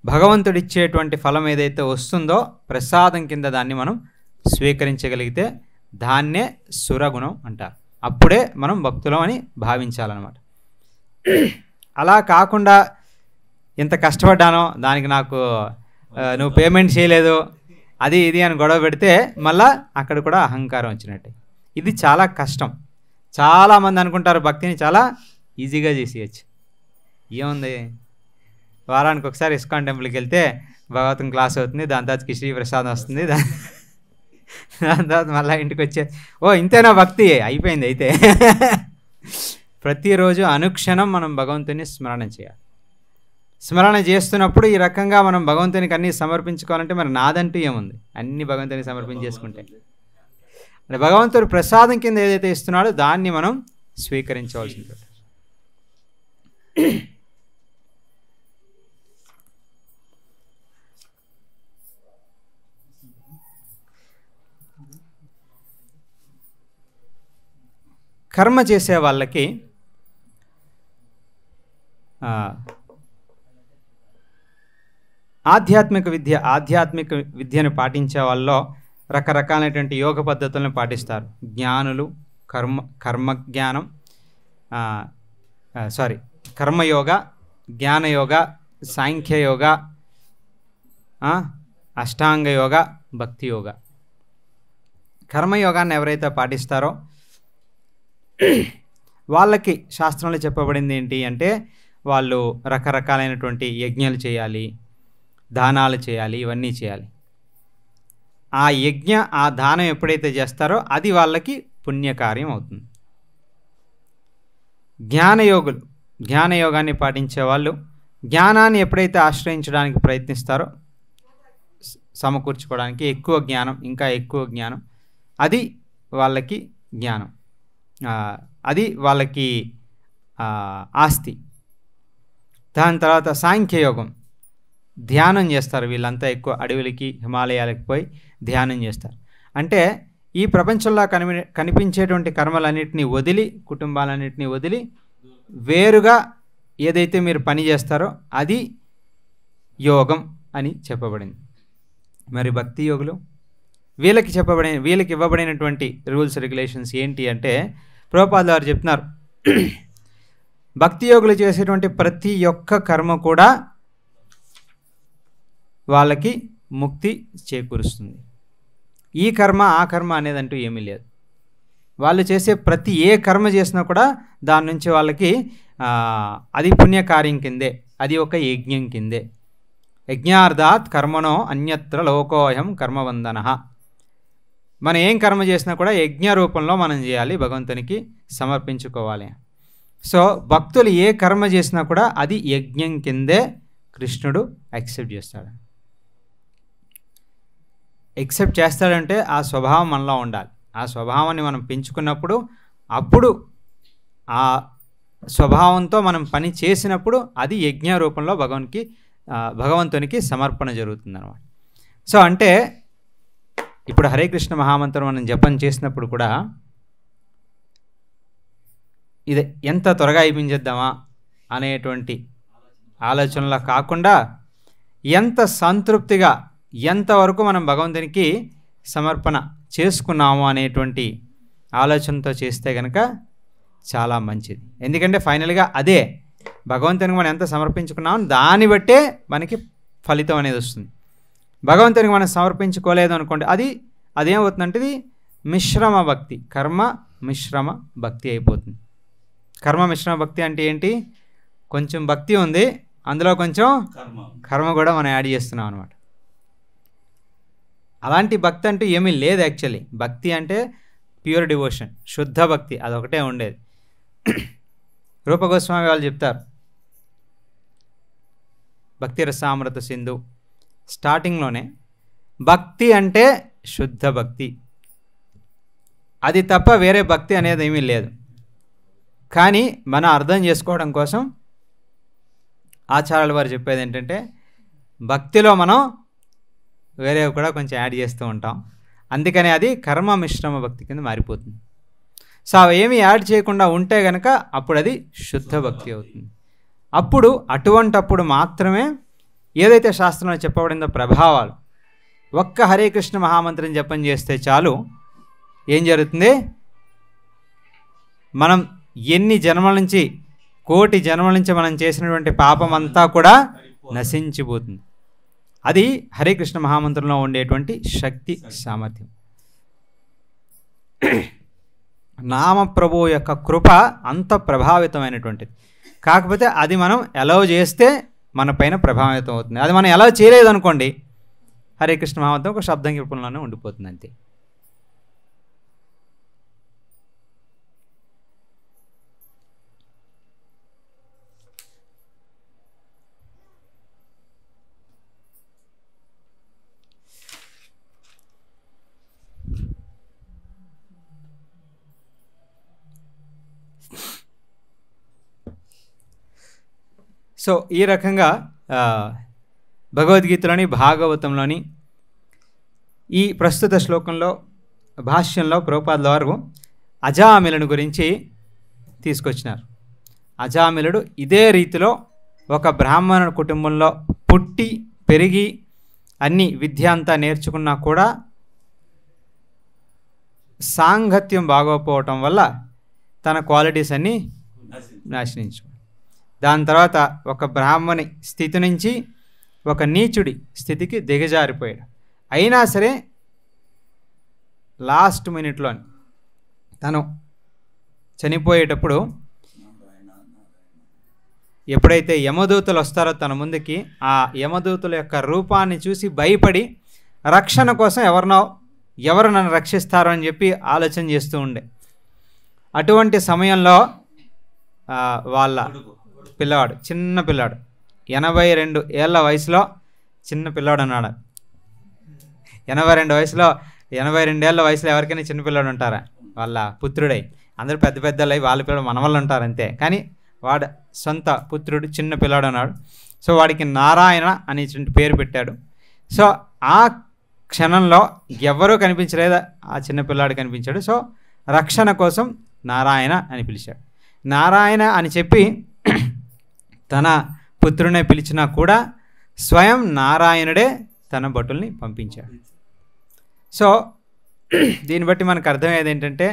భగవంతుడిచ్చేటువంటి ఫలం ఏదైతే వస్తుందో ప్రసాదం కింద దాన్ని మనం స్వీకరించగలిగితే దాన్నే సురగుణం అంటారు. అప్పుడే మనం భక్తులం అని భావించాలన్నమాట. అలా కాకుండా ఎంత కష్టపడ్డానో దానికి నాకు నువ్వు పేమెంట్ చేయలేదు అది ఇది అని గొడవ పెడితే మళ్ళా అక్కడ కూడా అహంకారం వచ్చినట్టే. ఇది చాలా కష్టం. చాలామంది అనుకుంటారు భక్తిని చాలా ఈజీగా చేసేయచ్చు. ఏముంది, వారానికి ఒకసారి ఇస్కాన్ టెంపుల్కి వెళ్తే భగవతం క్లాస్ అవుతుంది, దాని తర్వాత శ్రీ ప్రసాదం వస్తుంది, దాని తర్వాత మళ్ళీ ఇంటికి వచ్చే ఇంతేనా భక్తి అయిపోయింది. అయితే ప్రతిరోజు అనుక్షణం మనం భగవంతుని స్మరణ చేయాలి. స్మరణ చేస్తున్నప్పుడు ఈ రకంగా మనం భగవంతునికి అన్నీ సమర్పించుకోవాలంటే మరి నాదంటూ ఏముంది, అన్నీ భగవంతునికి సమర్పించేసుకుంటే అంటే భగవంతుడు ప్రసాదం కింద ఏదైతే ఇస్తున్నాడో దాన్ని మనం స్వీకరించవలసి ఉంటుంది. కర్మ చేసే వాళ్ళకి ఆధ్యాత్మిక విద్యను పాటించే వాళ్ళలో రకరకాలైనటువంటి యోగ పద్ధతులను పాటిస్తారు. జ్ఞానులు కర్మజ్ఞానం కర్మయోగ, జ్ఞానయోగ, సాంఖ్యయోగ, అష్టాంగ యోగ, భక్తి యోగ. కర్మయోగాన్ని ఎవరైతే పాటిస్తారో వాళ్ళకి శాస్త్రంలో చెప్పబడింది ఏంటి అంటే వాళ్ళు రకరకాలైనటువంటి యజ్ఞాలు చేయాలి, దానాలు చేయాలి, ఇవన్నీ చేయాలి. ఆ యజ్ఞ ఆ దానం ఎప్పుడైతే చేస్తారో అది వాళ్ళకి పుణ్యకార్యం అవుతుంది. జ్ఞానయోగాన్ని పాటించే వాళ్ళు జ్ఞానాన్ని ఎప్పుడైతే ఆశ్రయించడానికి ప్రయత్నిస్తారో సమకూర్చుకోవడానికి ఇంకా ఎక్కువ జ్ఞానం, అది వాళ్ళకి జ్ఞానం, అది వాళ్ళకి ఆస్తి. దాని తర్వాత సాంఖ్యయోగం, ధ్యానం చేస్తారు. వీళ్ళంతా ఎక్కువ అడవులకి హిమాలయాలకు పోయి ధ్యానం చేస్తారు. అంటే ఈ ప్రపంచంలో కనిపించేటువంటి కర్మలన్నింటినీ వదిలి, కుటుంబాలన్నింటినీ వదిలి వేరుగా ఏదైతే మీరు పని చేస్తారో అది యోగం అని చెప్పబడింది. మరి భక్తి యోగులు వీళ్ళకి ఇవ్వబడినటువంటి రూల్స్ రెగ్యులేషన్స్ ఏంటి అంటే ప్రభుపాదుల వారు చెప్తున్నారు, భక్తి యోగులు చేసేటువంటి ప్రతి ఒక్క కర్మ కూడా వాళ్ళకి ముక్తి చేకూరుస్తుంది. ఈ కర్మ ఆ కర్మ అనేదంటూ ఏమీ లేదు. వాళ్ళు చేసే ప్రతి ఏ కర్మ చేసినా కూడా దాని నుంచి వాళ్ళకి అది పుణ్యకార్యం కిందే, అది ఒక యజ్ఞం కిందే. యజ్ఞార్థాత్ కర్మణో అన్యత్ర లోకోయం కర్మవందన. మనం ఏం కర్మ చేసినా కూడా యజ్ఞ రూపంలో మనం చేయాలి, భగవంతునికి సమర్పించుకోవాలి. సో భక్తులు ఏ కర్మ చేసినా కూడా అది యజ్ఞం కిందే కృష్ణుడు యాక్సెప్ట్ చేస్తాడు. యాక్సెప్ట్ చేస్తాడంటే ఆ స్వభావం మనలో ఉండాలి. ఆ స్వభావాన్ని మనం పెంచుకున్నప్పుడు అప్పుడు ఆ స్వభావంతో మనం పని చేసినప్పుడు అది యజ్ఞ రూపంలో భగవంతునికి సమర్పణ జరుగుతుందన్నమాట. సో అంటే ఇప్పుడు హరే కృష్ణ మహామంత్రం మనం జపం చేసినప్పుడు కూడా ఇది ఎంత త్వరగా అయిపించేద్దామా అనేటువంటి ఆలోచనలా కాకుండా ఎంత సంతృప్తిగా ఎంతవరకు మనం భగవంతునికి సమర్పణ చేసుకున్నాము అనేటువంటి ఆలోచనతో చేస్తే కనుక చాలా మంచిది. ఎందుకంటే ఫైనల్గా అదే భగవంతునికి మనం ఎంత సమర్పించుకున్నామో దాన్ని బట్టే మనకి ఫలితం అనేది వస్తుంది. భగవంతునికి మనం సమర్పించుకోలేదు అనుకోండి, అదేమవుతుందంటే ఇది మిశ్రమ భక్తి, కర్మ మిశ్రమ భక్తి అయిపోతుంది. కర్మ మిశ్రమ భక్తి అంటే ఏంటి? కొంచెం భక్తి ఉంది, అందులో కొంచెం కర్మ కూడా మనం యాడ్ చేస్తున్నాం అనమాట. అలాంటి భక్తి అంటూ ఏమీ లేదు. యాక్చువల్లీ భక్తి అంటే ప్యూర్ డివోషన్, శుద్ధ భక్తి, అదొకటే ఉండేది. రూప గోస్వామి వాళ్ళు చెప్తారు, భక్తి రసామృత సింధు స్టార్టింగ్లోనే భక్తి అంటే శుద్ధ భక్తి, అది తప్ప వేరే భక్తి అనేది ఏమీ లేదు. కానీ మనం అర్థం చేసుకోవడం కోసం ఆచార్యుల వారు చెప్పేది ఏంటంటే భక్తిలో మనం వేరేవి కూడా కొంచెం యాడ్ చేస్తూ ఉంటాం, అందుకని అది కర్మ మిశ్రమ భక్తి కింద మారిపోతుంది. సో అవి ఏమి యాడ్ చేయకుండా ఉంటే కనుక అప్పుడు అది శుద్ధ భక్తి అవుతుంది. అటువంటప్పుడు మాత్రమే ఏదైతే శాస్త్రంలో చెప్పబడిందో ప్రభావాలు, ఒక్క హరే కృష్ణ మహామంత్రం జపం చేస్తే చాలు ఏం జరుగుతుంది? మనం ఎన్ని జన్మల నుంచి, కోటి జన్మల నుంచి మనం చేసినటువంటి పాపం అంతా కూడా నశించిపోతుంది. అది హరే కృష్ణ మహామంత్రంలో ఉండేటువంటి శక్తి సామర్థ్యం. నామప్రభు యొక్క కృప అంత ప్రభావితమైనటువంటిది. కాకపోతే అది మనం అలౌ చేస్తే మన పైన ప్రభావితం అవుతుంది. అది మనం అలౌ చేయలేదు అనుకోండి, హరే కృష్ణ మహామంత్రం ఒక శబ్దం రూపంలోనే ఉండిపోతుంది అంతే. సో ఈ రకంగా భగవద్గీతలోని, భాగవతంలోని ఈ ప్రస్తుత శ్లోకంలో భాష్యంలో ప్రభుపాదుల వారు అజామిలుని గురించి తీసుకొచ్చినారు. అజామిలుడు ఇదే రీతిలో ఒక బ్రాహ్మణ కుటుంబంలో పుట్టి పెరిగి అన్ని విద్య అంతా నేర్చుకున్నా కూడా సాంగత్యం బాగోకపోవటం వల్ల తన క్వాలిటీస్ అన్నీ నాశనించు. దాని తర్వాత ఒక బ్రాహ్మణి స్థితి నుంచి ఒక నీచుడి స్థితికి దిగజారిపోయాడు. అయినా సరే లాస్ట్ మినిట్లో తను చనిపోయేటప్పుడు ఎప్పుడైతే యమదూతలు వస్తారో తన ముందుకి, ఆ యమదూతల యొక్క రూపాన్ని చూసి భయపడి రక్షణ కోసం ఎవరు నన్ను రక్షిస్తారో అని చెప్పి ఆలోచన చేస్తూ ఉండే. అటువంటి సమయంలో వాళ్ళ పిల్లవాడు, చిన్న పిల్లాడు, 82 ఏళ్ళ వయసులో చిన్న పిల్లాడు అన్నాడు. 82 ఏళ్ళ వయసులో ఎవరికైనా చిన్న పిల్లాడు ఉంటారా? వాళ్ళ పుత్రుడై, అందరూ పెద్ద పెద్దలై వాళ్ళ పిల్లలు మన వాళ్ళు ఉంటారు అంతే. కానీ వాడు సొంత పుత్రుడు చిన్న పిల్లాడు అన్నాడు. సో వాడికి నారాయణ అనే పేరు పెట్టాడు. సో ఆ క్షణంలో ఎవ్వరూ కనిపించలేదు, ఆ చిన్న పిల్లాడు కనిపించాడు. సో రక్షణ కోసం నారాయణ అని పిలిచాడు. నారాయణ అని చెప్పి తన పుత్రునే పిలిచినా కూడా స్వయం నారాయణుడే తన భటుల్ని పంపించాడు. సో దీన్ని బట్టి మనకు అర్థమయ్యేది ఏంటంటే,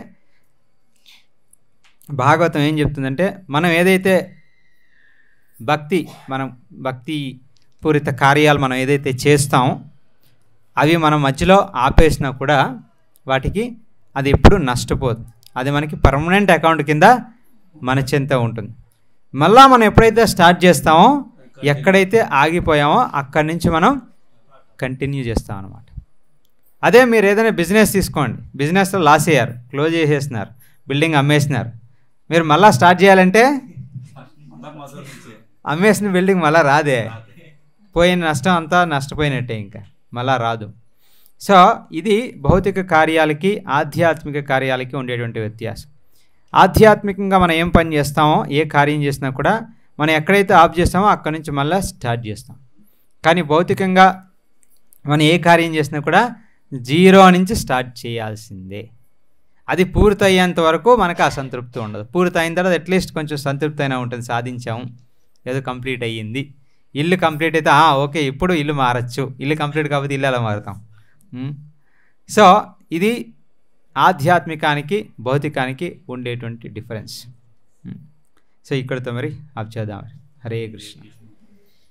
భాగవతం ఏం చెప్తుందంటే, మనం ఏదైతే భక్తి పూరిత కార్యాలు మనం ఏదైతే చేస్తామో అవి మనం మధ్యలో ఆపేసినా కూడా వాటికి అది ఎప్పుడు నష్టపోదు. అది మనకి పర్మనెంట్ అకౌంట్ కింద మన చెంత ఉంటుంది. మళ్ళా మనం ఎప్పుడైతే స్టార్ట్ చేస్తామో, ఎక్కడైతే ఆగిపోయామో అక్కడి నుంచి మనం కంటిన్యూ చేస్తాం అన్నమాట. అదే మీరు ఏదైనా బిజినెస్ తీసుకోండి, బిజినెస్లో లాస్ అయ్యారు, క్లోజ్ చేసేసినారు, బిల్డింగ్ అమ్మేసినారు, మీరు మళ్ళీ స్టార్ట్ చేయాలంటే అమ్మేసిన బిల్డింగ్ మళ్ళీ రాదే, పోయిన నష్టం అంతా నష్టపోయినట్టే, ఇంకా మళ్ళా రాదు. సో ఇది భౌతిక కార్యాలకి ఆధ్యాత్మిక కార్యాలకి ఉండేటువంటి వ్యత్యాసం. ఆధ్యాత్మికంగా మనం ఏం పని చేస్తామో, ఏ కార్యం చేసినా కూడా మనం ఎక్కడైతే ఆఫ్ చేస్తామో అక్కడి నుంచి మళ్ళీ స్టార్ట్ చేస్తాం. కానీ భౌతికంగా మనం ఏ కార్యం చేసినా కూడా 0 నుంచి స్టార్ట్ చేయాల్సిందే. అది పూర్తయ్యేంత వరకు మనకు అసంతృప్తి ఉండదు. పూర్తయిన తర్వాత అట్లీస్ట్ కొంచెం సంతృప్తి అయినా ఉంటుంది, సాధించాము, ఏదో కంప్లీట్ అయ్యింది. ఇల్లు కంప్లీట్ అయితే ఓకే ఇప్పుడు ఇల్లు మారచ్చు, ఇల్లు కంప్లీట్ కాకపోతే ఇల్లు ఎలా మారుతాం. సో ఇది ఆధ్యాత్మికానికి భౌతికానికి ఉండేటువంటి డిఫరెన్స్. సో ఇక్కడితో మరి ఆప్ చేద్దాం. హరే కృష్ణ.